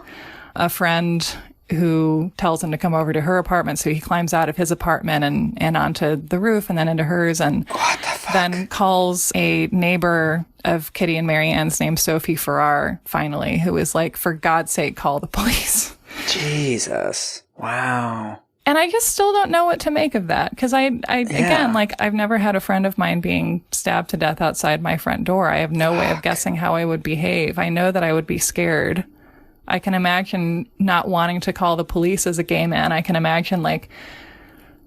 a friend who tells him to come over to her apartment. So he climbs out of his apartment and onto the roof and then into hers. And what the fuck? Then calls a neighbor of Kitty and Marianne's named Sophie Farrar, finally, who is like, for God's sake, call the police. Jesus. Wow. And I just still don't know what to make of that. Because again, like, I've never had a friend of mine being stabbed to death outside my front door. I have no way of guessing how I would behave. I know that I would be scared. I can imagine not wanting to call the police as a gay man. I can imagine, like,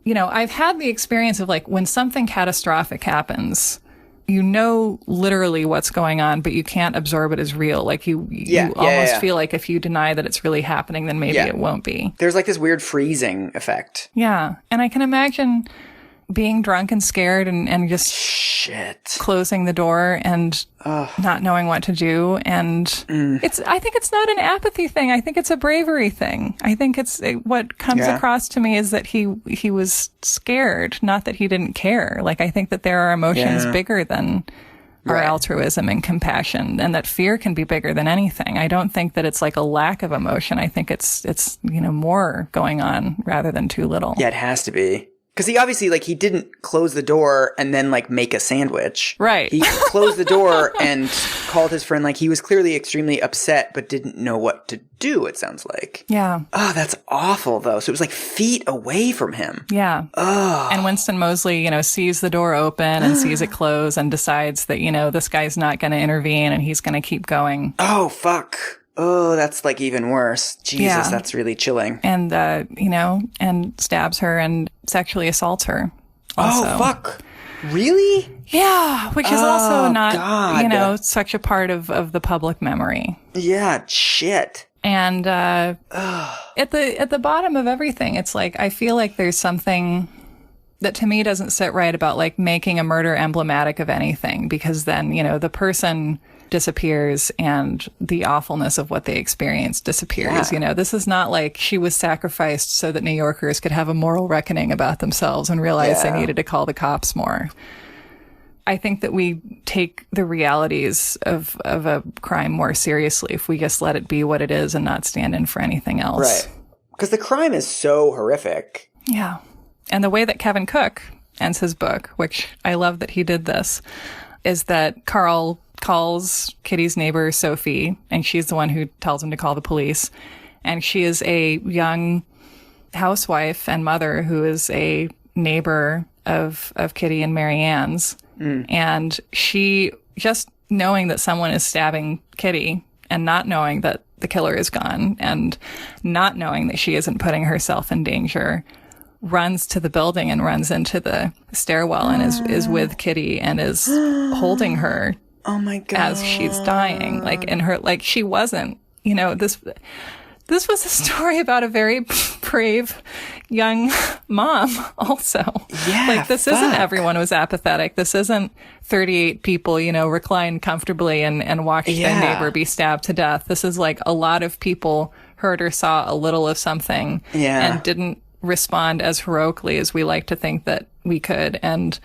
you know, I've had the experience of, like, when something catastrophic happens, you know literally what's going on, but you can't absorb it as real. Like, you almost feel like if you deny that it's really happening, then maybe it won't be. There's, like, this weird freezing effect. Yeah. And I can imagine being drunk and scared and just closing the door and not knowing what to do. And I think it's not an apathy thing. I think it's a bravery thing. I think what comes across to me is that he was scared, not that he didn't care. Like, I think that there are emotions bigger than our altruism and compassion, and that fear can be bigger than anything. I don't think that it's like a lack of emotion. I think it's you know, more going on rather than too little. Yeah, it has to be. Because he obviously, like, he didn't close the door and then, like, make a sandwich. Right. He closed the door and called his friend. Like, he was clearly extremely upset, but didn't know what to do, it sounds like. Yeah. Oh, that's awful, though. So it was, like, feet away from him. Yeah. Oh. And Winston Mosley, you know, sees the door open and sees it close and decides that, you know, this guy's not going to intervene and he's going to keep going. Oh, fuck. Oh, that's, like, even worse. Jesus, that's really chilling. And, you know, and stabs her and sexually assaults her also. Oh, fuck. Really? Yeah, which is also not, you know, such a part of the public memory. Yeah, shit. And at the bottom of everything, it's like, I feel like there's something that to me doesn't sit right about like making a murder emblematic of anything, because then, you know, the person disappears and the awfulness of what they experienced disappears. Yeah. You know, this is not like she was sacrificed so that New Yorkers could have a moral reckoning about themselves and realize they needed to call the cops more. I think that we take the realities of a crime more seriously if we just let it be what it is and not stand in for anything else. Right. Because the crime is so horrific. Yeah. And the way that Kevin Cook ends his book, which I love that he did this, is that Carl calls Kitty's neighbor Sophie, and she's the one who tells him to call the police. And she is a young housewife and mother who is a neighbor of Kitty and Marianne's. And she, just knowing that someone is stabbing Kitty and not knowing that the killer is gone and not knowing that she isn't putting herself in danger, runs to the building and runs into the stairwell and is with Kitty and is holding her. Oh my God. As she's dying. Like in her, like she wasn't, you know, this was a story about a very brave young mom also. Yeah. Like this isn't everyone was apathetic. This isn't 38 people, you know, reclined comfortably and watched their neighbor be stabbed to death. This is like a lot of people heard or saw a little of something and didn't respond as heroically as we like to think that we could. And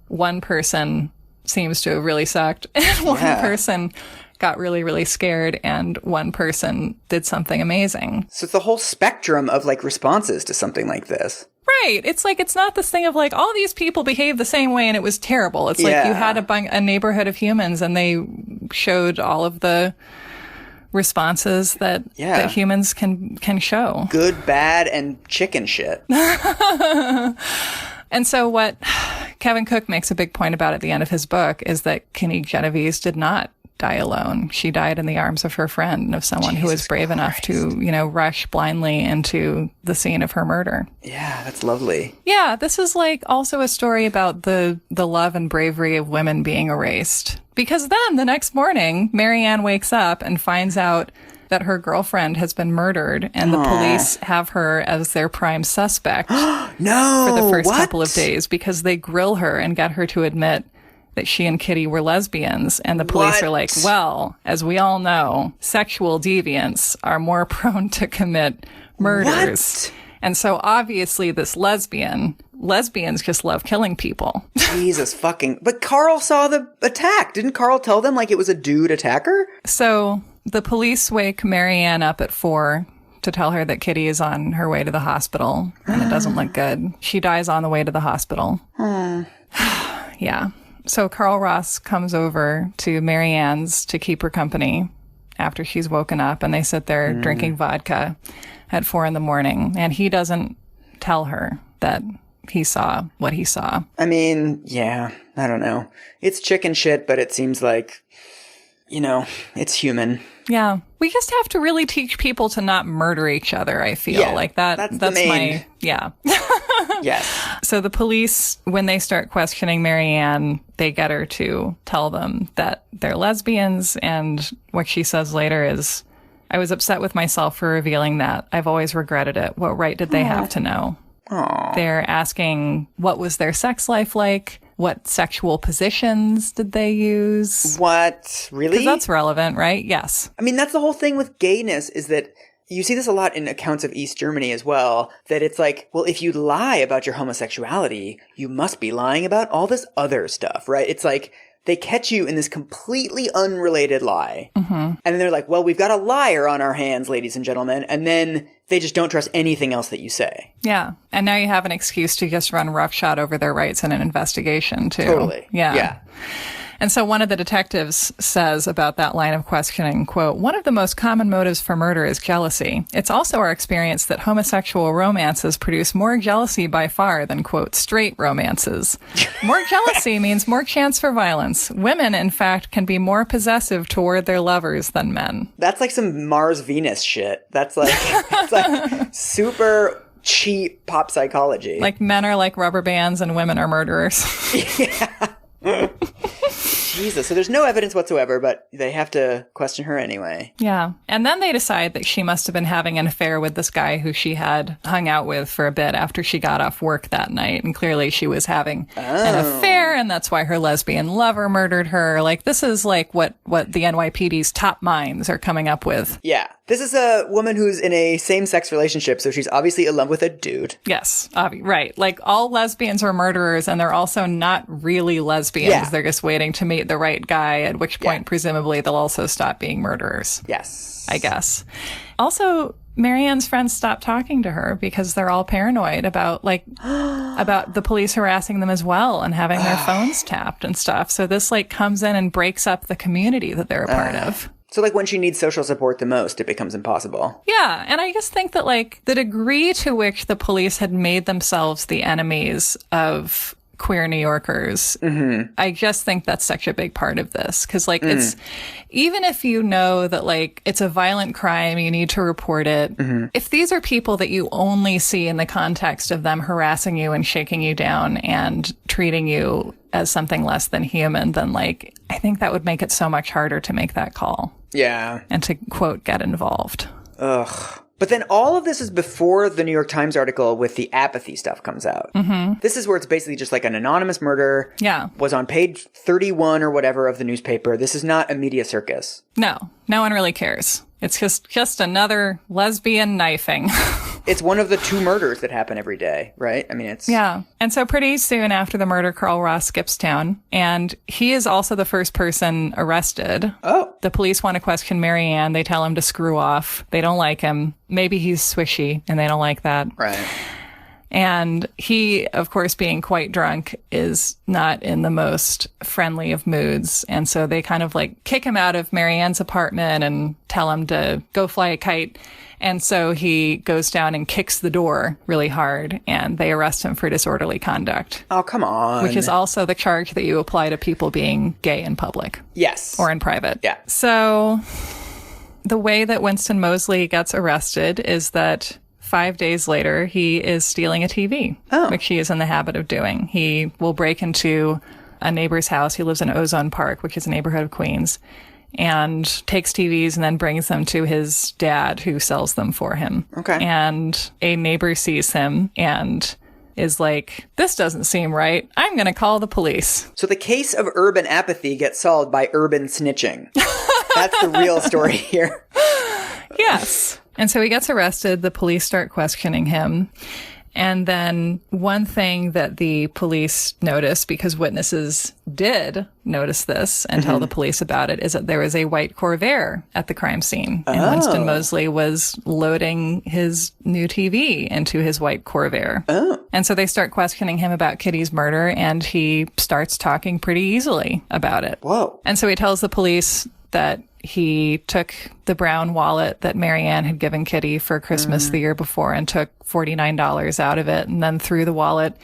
one person seems to have really sucked. And one person got really, really scared, and one person did something amazing. So it's the whole spectrum of like responses to something like this. Right. It's like, it's not this thing of like, all these people behaved the same way and it was terrible. It's like you had a neighborhood of humans and they showed all of the responses that humans can show. Good, bad, and chicken shit. And so what Kevin Cook makes a big point about at the end of his book is that Kitty Genovese did not die alone. She died in the arms of her friend and of someone who was brave enough to, you know, rush blindly into the scene of her murder. Yeah, that's lovely. Yeah, this is like also a story about the love and bravery of women being erased. Because then the next morning, Marianne wakes up and finds out that her girlfriend has been murdered, and the police have her as their prime suspect for the first couple of days because they grill her and get her to admit that she and Kitty were lesbians. And the police are like, well, as we all know, sexual deviants are more prone to commit murders. And so obviously this lesbians just love killing people. Jesus fucking. But Carl saw the attack. Didn't Carl tell them like it was a dude attacker? So the police wake Marianne up at 4 to tell her that Kitty is on her way to the hospital, and it doesn't look good. She dies on the way to the hospital. Yeah. So Carl Ross comes over to Marianne's to keep her company after she's woken up, and they sit there drinking vodka at 4 a.m, and he doesn't tell her that he saw what he saw. I mean, yeah, I don't know. It's chicken shit, but it seems like, you know, it's human. Yeah. We just have to really teach people to not murder each other, I feel. Like that's my... Yeah. Yes. So the police, when they start questioning Marianne, they get her to tell them that they're lesbians, and what she says later is, I was upset with myself for revealing that. I've always regretted it. What right did they have to know? Aww. They're asking, what was their sex life like? What sexual positions did they use? What? Really? Because that's relevant, right? Yes. I mean, that's the whole thing with gayness, is that you see this a lot in accounts of East Germany as well, that it's like, well, if you lie about your homosexuality, you must be lying about all this other stuff, right? It's like, they catch you in this completely unrelated lie. And then they're like, well, we've got a liar on our hands, ladies and gentlemen. And then they just don't trust anything else that you say. Yeah. And now you have an excuse to just run roughshod over their rights in an investigation, too. Totally. Yeah. And so one of the detectives says about that line of questioning, quote, one of the most common motives for murder is jealousy. It's also our experience that homosexual romances produce more jealousy by far than, quote, straight romances. More jealousy means more chance for violence. Women, in fact, can be more possessive toward their lovers than men. That's like some Mars-Venus shit. That's like, it's like super cheap pop psychology. Like men are like rubber bands and women are murderers. Yeah. Jesus. So there's no evidence whatsoever, but they have to question her anyway. Yeah. And then they decide that she must have been having an affair with this guy who she had hung out with for a bit after she got off work that night. And clearly she was having an affair, and that's why her lesbian lover murdered her. Like, this is like what the NYPD's top minds are coming up with. Yeah. This is a woman who's in a same-sex relationship, so she's obviously in love with a dude. Yes, right. Like, all lesbians are murderers, and they're also not really lesbians. Yeah. They're just waiting to meet the right guy, at which point, presumably, they'll also stop being murderers. Yes. I guess. Also, Marianne's friends stop talking to her because they're all paranoid about the police harassing them as well and having their phones tapped and stuff. So this comes in and breaks up the community that they're a part of. So when she needs social support the most, it becomes impossible. Yeah. And I just think that the degree to which the police had made themselves the enemies of queer New Yorkers, I just think that's such a big part of this. Because it's, even if you know that it's a violent crime, you need to report it. If these are people that you only see in the context of them harassing you and shaking you down and treating you as something less than human, then I think that would make it so much harder to make that call. Yeah. And to, quote, get involved. Ugh. But then all of this is before the New York Times article with the apathy stuff comes out. This is where it's basically just an anonymous murder. Yeah. Was on page 31 or whatever of the newspaper. This is not a media circus. No one really cares. It's just another lesbian knifing. It's one of the 2 murders that happen every day, right? I mean, it's... Yeah. And so pretty soon after the murder, Carl Ross skips town, and he is also the first person arrested. Oh. The police want to question Marianne. They tell him to screw off. They don't like him. Maybe he's swishy, and they don't like that. Right. And he, of course, being quite drunk, is not in the most friendly of moods. And so they kind of kick him out of Marianne's apartment and tell him to go fly a kite. And so he goes down and kicks the door really hard, and they arrest him for disorderly conduct. Oh, come on. Which is also the charge that you apply to people being gay in public. Yes. Or in private. Yeah. So the way that Winston Mosley gets arrested is that 5 days later, he is stealing a TV, which he is in the habit of doing. He will break into a neighbor's house. He lives in Ozone Park, which is a neighborhood of Queens, and takes TVs and then brings them to his dad, who sells them for him. Okay. And a neighbor sees him and is like, this doesn't seem right. I'm going to call the police. So the case of urban apathy gets solved by urban snitching. That's the real story here. Yes. And so he gets arrested. The police start questioning him. And then one thing that the police notice, because witnesses did notice this and tell the police about it, is that there was a white Corvair at the crime scene. And Winston Mosley was loading his new TV into his white Corvair. And so they start questioning him about Kitty's murder, and he starts talking pretty easily about it. Whoa. And so he tells the police that he took the brown wallet that Marianne had given Kitty for Christmas the year before and took $49 out of it, and then threw the wallet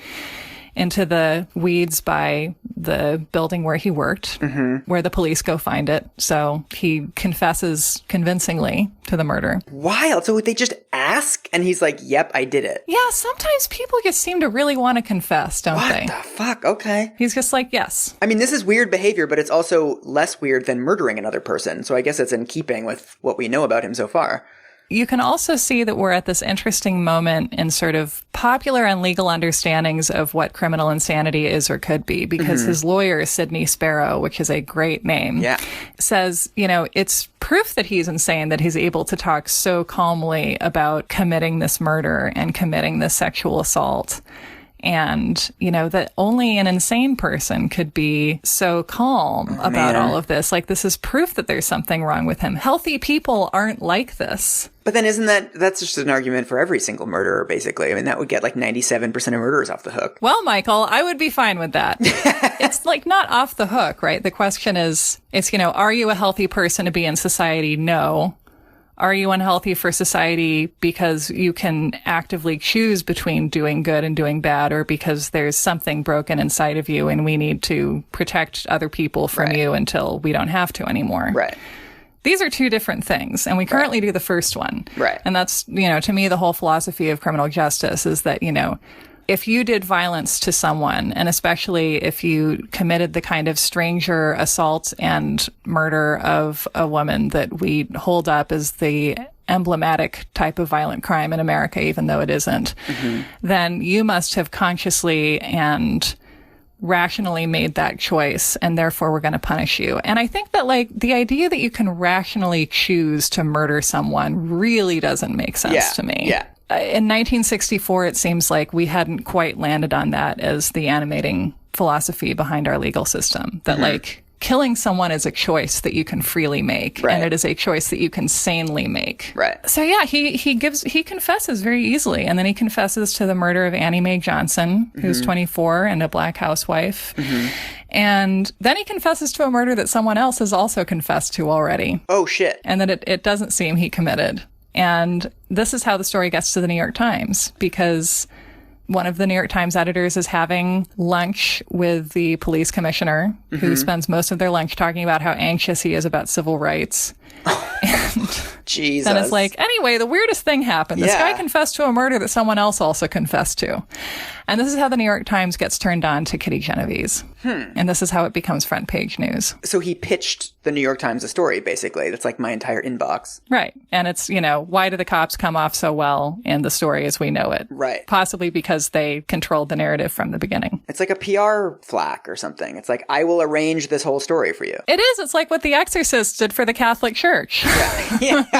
into the weeds by the building where he worked, where the police go find it. So he confesses convincingly to the murder. Wild. So they just ask, and he's like, yep, I did it. Yeah, sometimes people just seem to really want to confess, don't they? What the fuck? Okay. He's just like, yes. I mean, this is weird behavior, but it's also less weird than murdering another person. So I guess it's in keeping with what we know about him so far. You can also see that we're at this interesting moment in sort of popular and legal understandings of what criminal insanity is or could be, because his lawyer, Sidney Sparrow, which is a great name, says, it's proof that he's insane that he's able to talk so calmly about committing this murder and committing this sexual assault. And, that only an insane person could be so calm about all of this. This is proof that there's something wrong with him. Healthy people aren't like this. But then that's just an argument for every single murderer, basically. I mean, that would get 97% of murderers off the hook. Well, Michael, I would be fine with that. It's not off the hook, right? The question is, are you a healthy person to be in society? No. Are you unhealthy for society because you can actively choose between doing good and doing bad, or because there's something broken inside of you and we need to protect other people from you until we don't have to anymore? Right. These are two different things, and we currently do the first one. Right. And that's, to me, the whole philosophy of criminal justice is that, if you did violence to someone, and especially if you committed the kind of stranger assault and murder of a woman that we hold up as the emblematic type of violent crime in America, even though it isn't, then you must have consciously and rationally made that choice, and therefore we're going to punish you. And I think that, like, the idea that you can rationally choose to murder someone really doesn't make sense to me. Yeah. In 1964, it seems like we hadn't quite landed on that as the animating philosophy behind our legal system. That, like, killing someone is a choice that you can freely make, and it is a choice that you can sanely make. Right. So yeah, he confesses very easily, and then he confesses to the murder of Annie Mae Johnson, who's 24 and a black housewife. And then he confesses to a murder that someone else has also confessed to already. Oh, shit. And that it doesn't seem he committed. And this is how the story gets to the New York Times, because one of the New York Times editors is having lunch with the police commissioner, who spends most of their lunch talking about how anxious he is about civil rights. And Jesus. then it's like, anyway, the weirdest thing happened. This guy confessed to a murder that someone else also confessed to. And this is how the New York Times gets turned on to Kitty Genovese. And this is how it becomes front page news. So he pitched the New York Times a story, basically. That's like my entire inbox. Right. And it's, you know, why do the cops come off so well in the story as we know it? Right. Possibly because they controlled the narrative from the beginning. It's like a PR flack or something. It's like, I will arrange this whole story for you. It is. It's like what The Exorcist did for the Catholic Church. Yeah.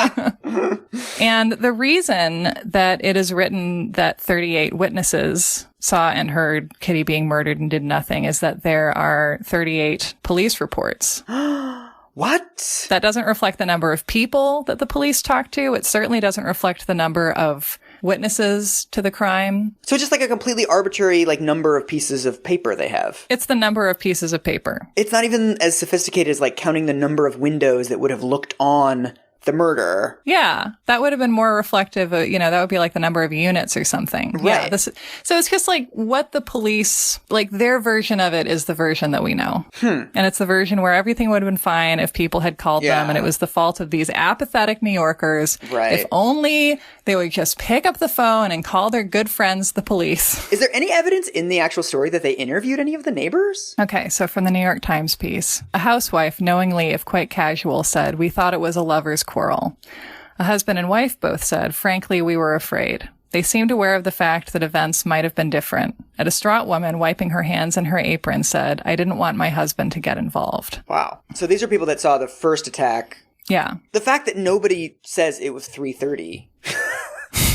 And the reason that it is written that 38 witnesses saw and heard Kitty being murdered and did nothing is that there are 38 police reports. What? That doesn't reflect the number of people that the police talked to. It certainly doesn't reflect the number of witnesses to the crime. So just like a completely arbitrary, like, number of pieces of paper they have. It's the number of pieces of paper. It's not even as sophisticated as, like, counting the number of windows that would have looked on the murder. Yeah, that would have been more reflective of, you know, that would be like the number of units or something. Right. Yeah, so it's just like what the police, like their version of it is the version that we know. And it's the version where everything would have been fine if people had called them and it was the fault of these apathetic New Yorkers. Right. If only they would just pick up the phone and call their good friends, the police. Is there any evidence in the actual story that they interviewed any of the neighbors? Okay, so from the New York Times piece, a housewife, knowingly, if quite casual, said, "We thought it was a lover's quarrel." A husband and wife both said, "Frankly, we were afraid." They seemed aware of the fact that events might have been different. A distraught woman, wiping her hands in her apron, said, "I didn't want my husband to get involved." Wow. So these are people that saw the first attack. Yeah. The fact that nobody says it was 3:30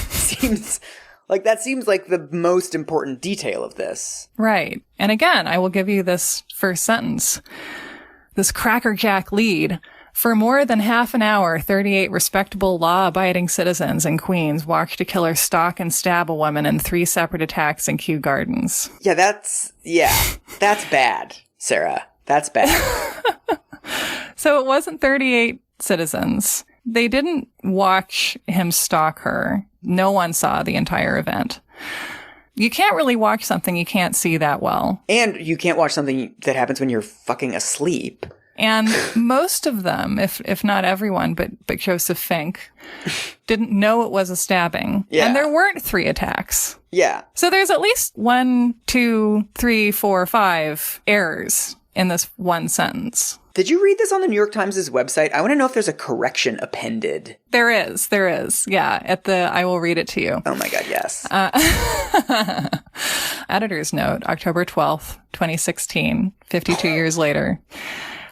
seems like the most important detail of this. Right. And again, I will give you this first sentence. This crackerjack lead. For more than half an hour, 38 respectable, law-abiding citizens in Queens watched a killer stalk and stab a woman in 3 separate attacks in Kew Gardens. Yeah, that's bad, Sarah. That's bad. So it wasn't 38 citizens. They didn't watch him stalk her. No one saw the entire event. You can't really watch something you can't see that well. And you can't watch something that happens when you're fucking asleep. And most of them, if not everyone, but Joseph Fink, didn't know it was a stabbing. Yeah. And there weren't 3 attacks. Yeah. So there's at least 1, 2, 3, 4, 5 errors in this one sentence. Did you read this on the New York Times' website? I want to know if there's a correction appended. There is. Yeah. I will read it to you. Oh my God, yes. Editor's note, October 12th, 2016, 52 years later.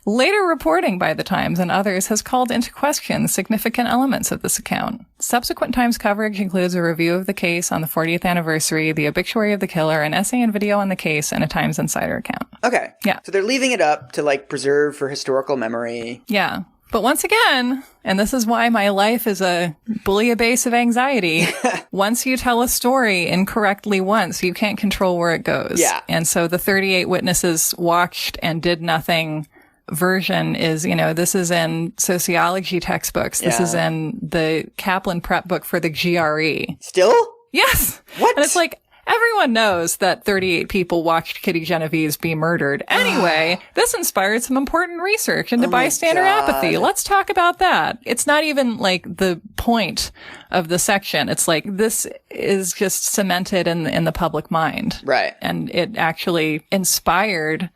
Later reporting by the Times and others has called into question significant elements of this account. Subsequent Times coverage includes a review of the case on the 40th anniversary, the obituary of the killer, an essay and video on the case, and a Times Insider account. Okay. Yeah. So they're leaving it up to, like, preserve for historical memory. Yeah. But once again, and this is why my life is a bouillabaisse of anxiety, once you tell a story incorrectly once, you can't control where it goes. Yeah. And so the 38 witnesses watched and did nothing version is, this is in sociology textbooks. This is in the Kaplan prep book for the GRE. Still? Yes. What? And it's like, Everyone knows that 38 people watched Kitty Genovese be murdered. Anyway, this inspired some important research into bystander apathy. Let's talk about that. It's not even like the point of the section. It's like this is just cemented in the public mind. Right. And it actually inspired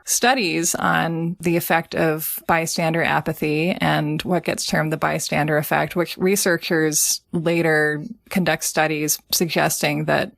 studies on the effect of bystander apathy and what gets termed the bystander effect, which researchers later conduct studies suggesting that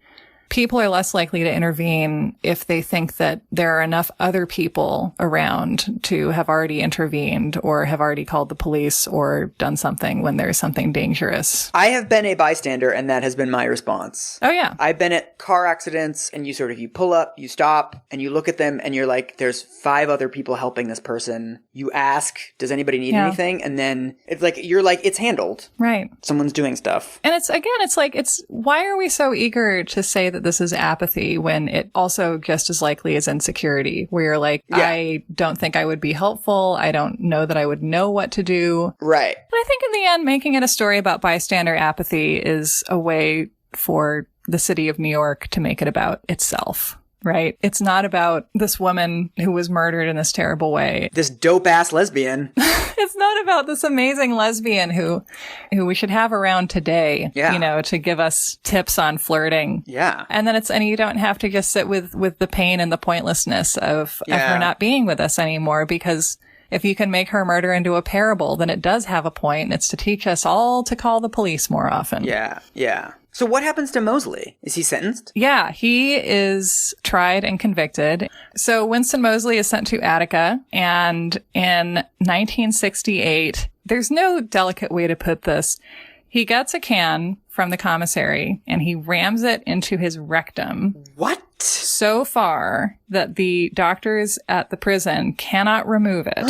people are less likely to intervene if they think that there are enough other people around to have already intervened or have already called the police or done something when there's something dangerous. I have been a bystander, and that has been my response. Oh, yeah. I've been at car accidents, and you pull up, you stop, and you look at them, and you're like, there's 5 other people helping this person. You ask, does anybody need anything? And then it's like, you're like, it's handled. Right. Someone's doing stuff. And it's why are we so eager to say that this is apathy when it also just as likely is insecurity, where you're like, I don't think I would be helpful. I don't know that I would know what to do. Right. But I think in the end, making it a story about bystander apathy is a way for the city of New York to make it about itself. Right? It's not about this woman who was murdered in this terrible way. This dope-ass lesbian. It's not about this amazing lesbian who we should have around today, to give us tips on flirting. Yeah. And then you don't have to just sit with the pain and the pointlessness of her not being with us anymore, because if you can make her murder into a parable, then it does have a point, and it's to teach us all to call the police more often. Yeah. Yeah. So what happens to Mosley? Is he sentenced? Yeah, he is tried and convicted. So Winston Mosley is sent to Attica, and in 1968, there's no delicate way to put this. He gets a can from the commissary, and he rams it into his rectum. What? So far that the doctors at the prison cannot remove it.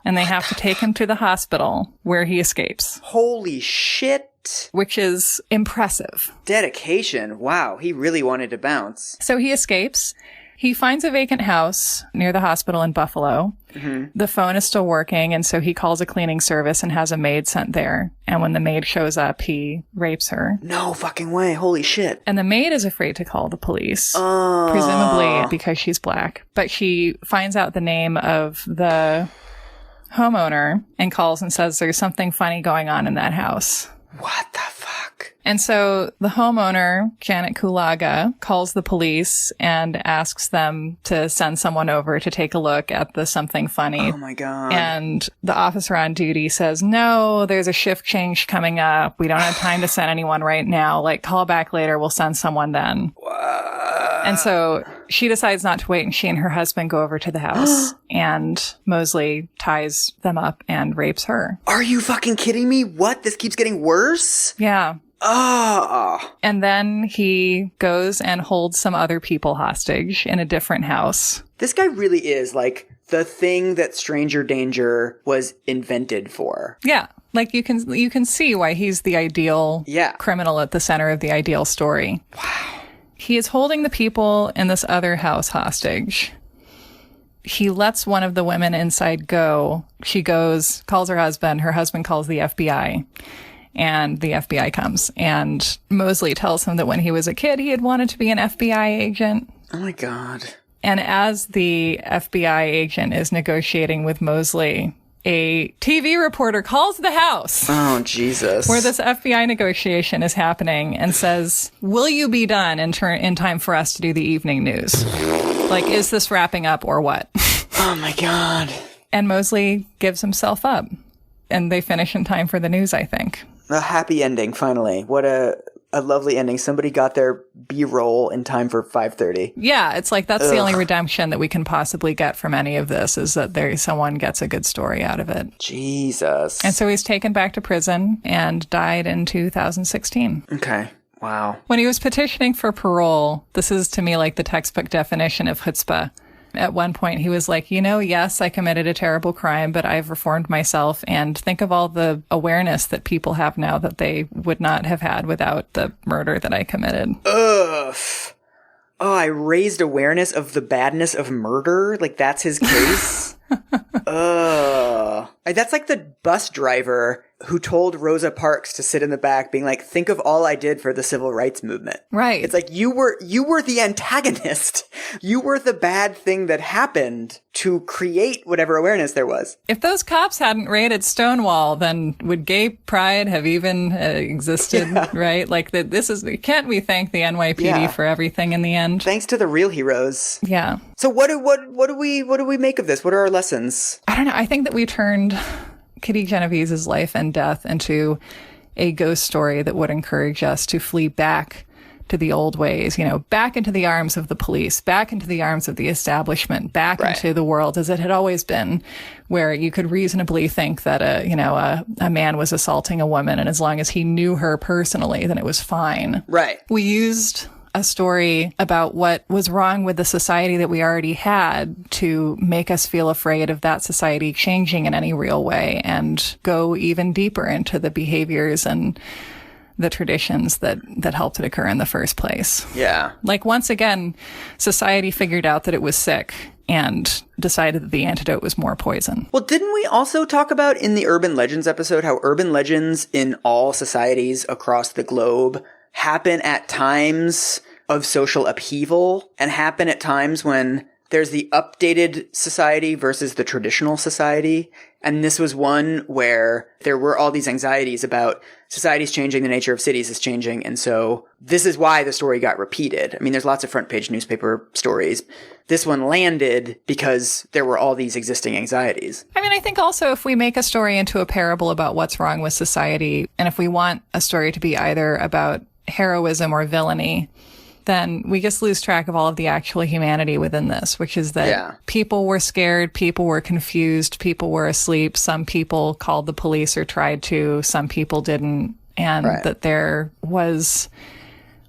And they have to take him to the hospital, where he escapes. Holy shit. Which is impressive. Dedication. Wow. He really wanted to bounce. So he escapes. He finds a vacant house near the hospital in Buffalo. Mm-hmm. The phone is still working, and so he calls a cleaning service and has a maid sent there. And when the maid shows up, he rapes her. No fucking way. Holy shit. And the maid is afraid to call the police, presumably because she's black. But she finds out the name of the homeowner and calls and says there's something funny going on in that house. What the fuck? And so the homeowner, Janet Kulaga, calls the police and asks them to send someone over to take a look at the something funny. Oh my God. And the officer on duty says, no, there's a shift change coming up. We don't have time to send anyone right now. Like, call back later. We'll send someone then. And so she decides not to wait, and she and her husband go over to the house, and Mosley ties them up and rapes her. Are you fucking kidding me? What? This keeps getting worse? Yeah. Oh. And then he goes and holds some other people hostage in a different house. This guy really is like the thing that Stranger Danger was invented for. Yeah. Like you can see why he's the ideal criminal at the center of the ideal story. Wow. He is holding the people in this other house hostage. He lets one of the women inside go. She goes, calls her husband calls the FBI. And the FBI comes. And Mosley tells him that when he was a kid, he had wanted to be an FBI agent. Oh my God. And as the FBI agent is negotiating with Mosley, a TV reporter calls the house. Oh, Jesus. Where this FBI negotiation is happening and says, will you be done in time for us to do the evening news? Like, is this wrapping up or what? Oh my God. And Mosley gives himself up. And they finish in time for the news, I think. A happy ending, finally. What a lovely ending. Somebody got their B-roll in time for 5:30. Yeah, it's like that's the only redemption that we can possibly get from any of this, is that someone gets a good story out of it. Jesus. And so he's taken back to prison and died in 2016. Okay. Wow. When he was petitioning for parole, this is to me like the textbook definition of chutzpah. At one point, he was like, yes, I committed a terrible crime, but I've reformed myself. And think of all the awareness that people have now that they would not have had without the murder that I committed. Ugh. Oh, I raised awareness of the badness of murder? Like, that's his case? Ugh. That's like the bus driver who told Rosa Parks to sit in the back being like, think of all I did for the civil rights movement. Right. It's like you were the antagonist. You were the bad thing that happened to create whatever awareness there was. If those cops hadn't raided Stonewall, then would gay pride have even existed, right? Like can't we thank the NYPD for everything in the end? Thanks to the real heroes. Yeah. So what do we make of this? What are our lessons? I don't know. I think that we turned Kitty Genovese's life and death into a ghost story that would encourage us to flee back to the old ways, back into the arms of the police, back into the arms of the establishment, back into the world as it had always been, where you could reasonably think that a man was assaulting a woman, and as long as he knew her personally, then it was fine. Right. We used a story about what was wrong with the society that we already had to make us feel afraid of that society changing in any real way and go even deeper into the behaviors and the traditions that helped it occur in the first place. Yeah. Like, once again, society figured out that it was sick and decided that the antidote was more poison. Well, didn't we also talk about in the Urban Legends episode how urban legends in all societies across the globe happen at times of social upheaval and happen at times when there's the updated society versus the traditional society? And this was one where there were all these anxieties about society's changing, the nature of cities is changing. And so this is why the story got repeated. I mean, there's lots of front page newspaper stories. This one landed because there were all these existing anxieties. I mean, I think also if we make a story into a parable about what's wrong with society, and if we want a story to be either about heroism or villainy, then we just lose track of all of the actual humanity within this, which is that people were scared, people were confused, people were asleep, some people called the police or tried to, some people didn't, and that there was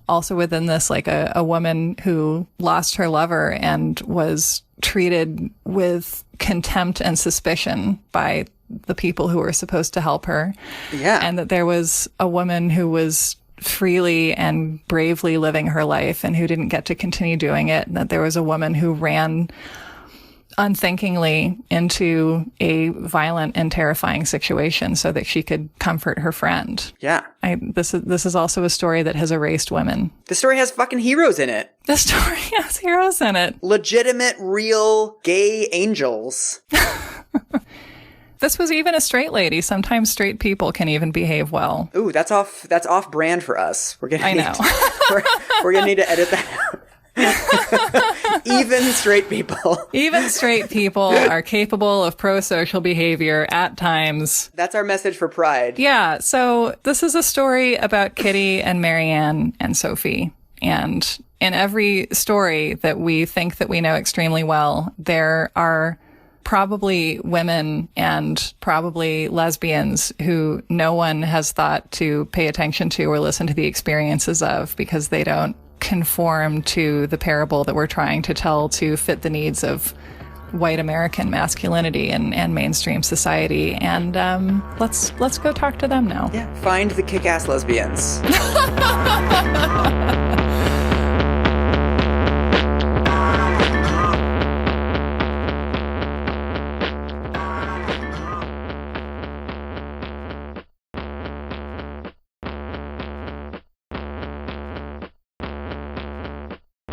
also within this like a woman who lost her lover and was treated with contempt and suspicion by the people who were supposed to help her. Yeah. And that there was a woman who was freely and bravely living her life and who didn't get to continue doing it. And that there was a woman who ran unthinkingly into a violent and terrifying situation so that she could comfort her friend. Yeah. This is also a story that has erased women. The story has fucking heroes in it. The story has heroes in it. Legitimate, real, gay angels. This was even a straight lady. Sometimes straight people can even behave well. Ooh, that's off brand for us. We're gonna we're gonna need to edit that out. Even straight people. Even straight people are capable of pro-social behavior at times. That's our message for Pride. Yeah, so this is a story about Kitty and Marianne and Sophie. And in every story that we think that we know extremely well, there are probably women and probably lesbians who no one has thought to pay attention to or listen to the experiences of because they don't conform to the parable that we're trying to tell to fit the needs of white American masculinity and mainstream society. And let's go talk to them now. Yeah, find the kick-ass lesbians.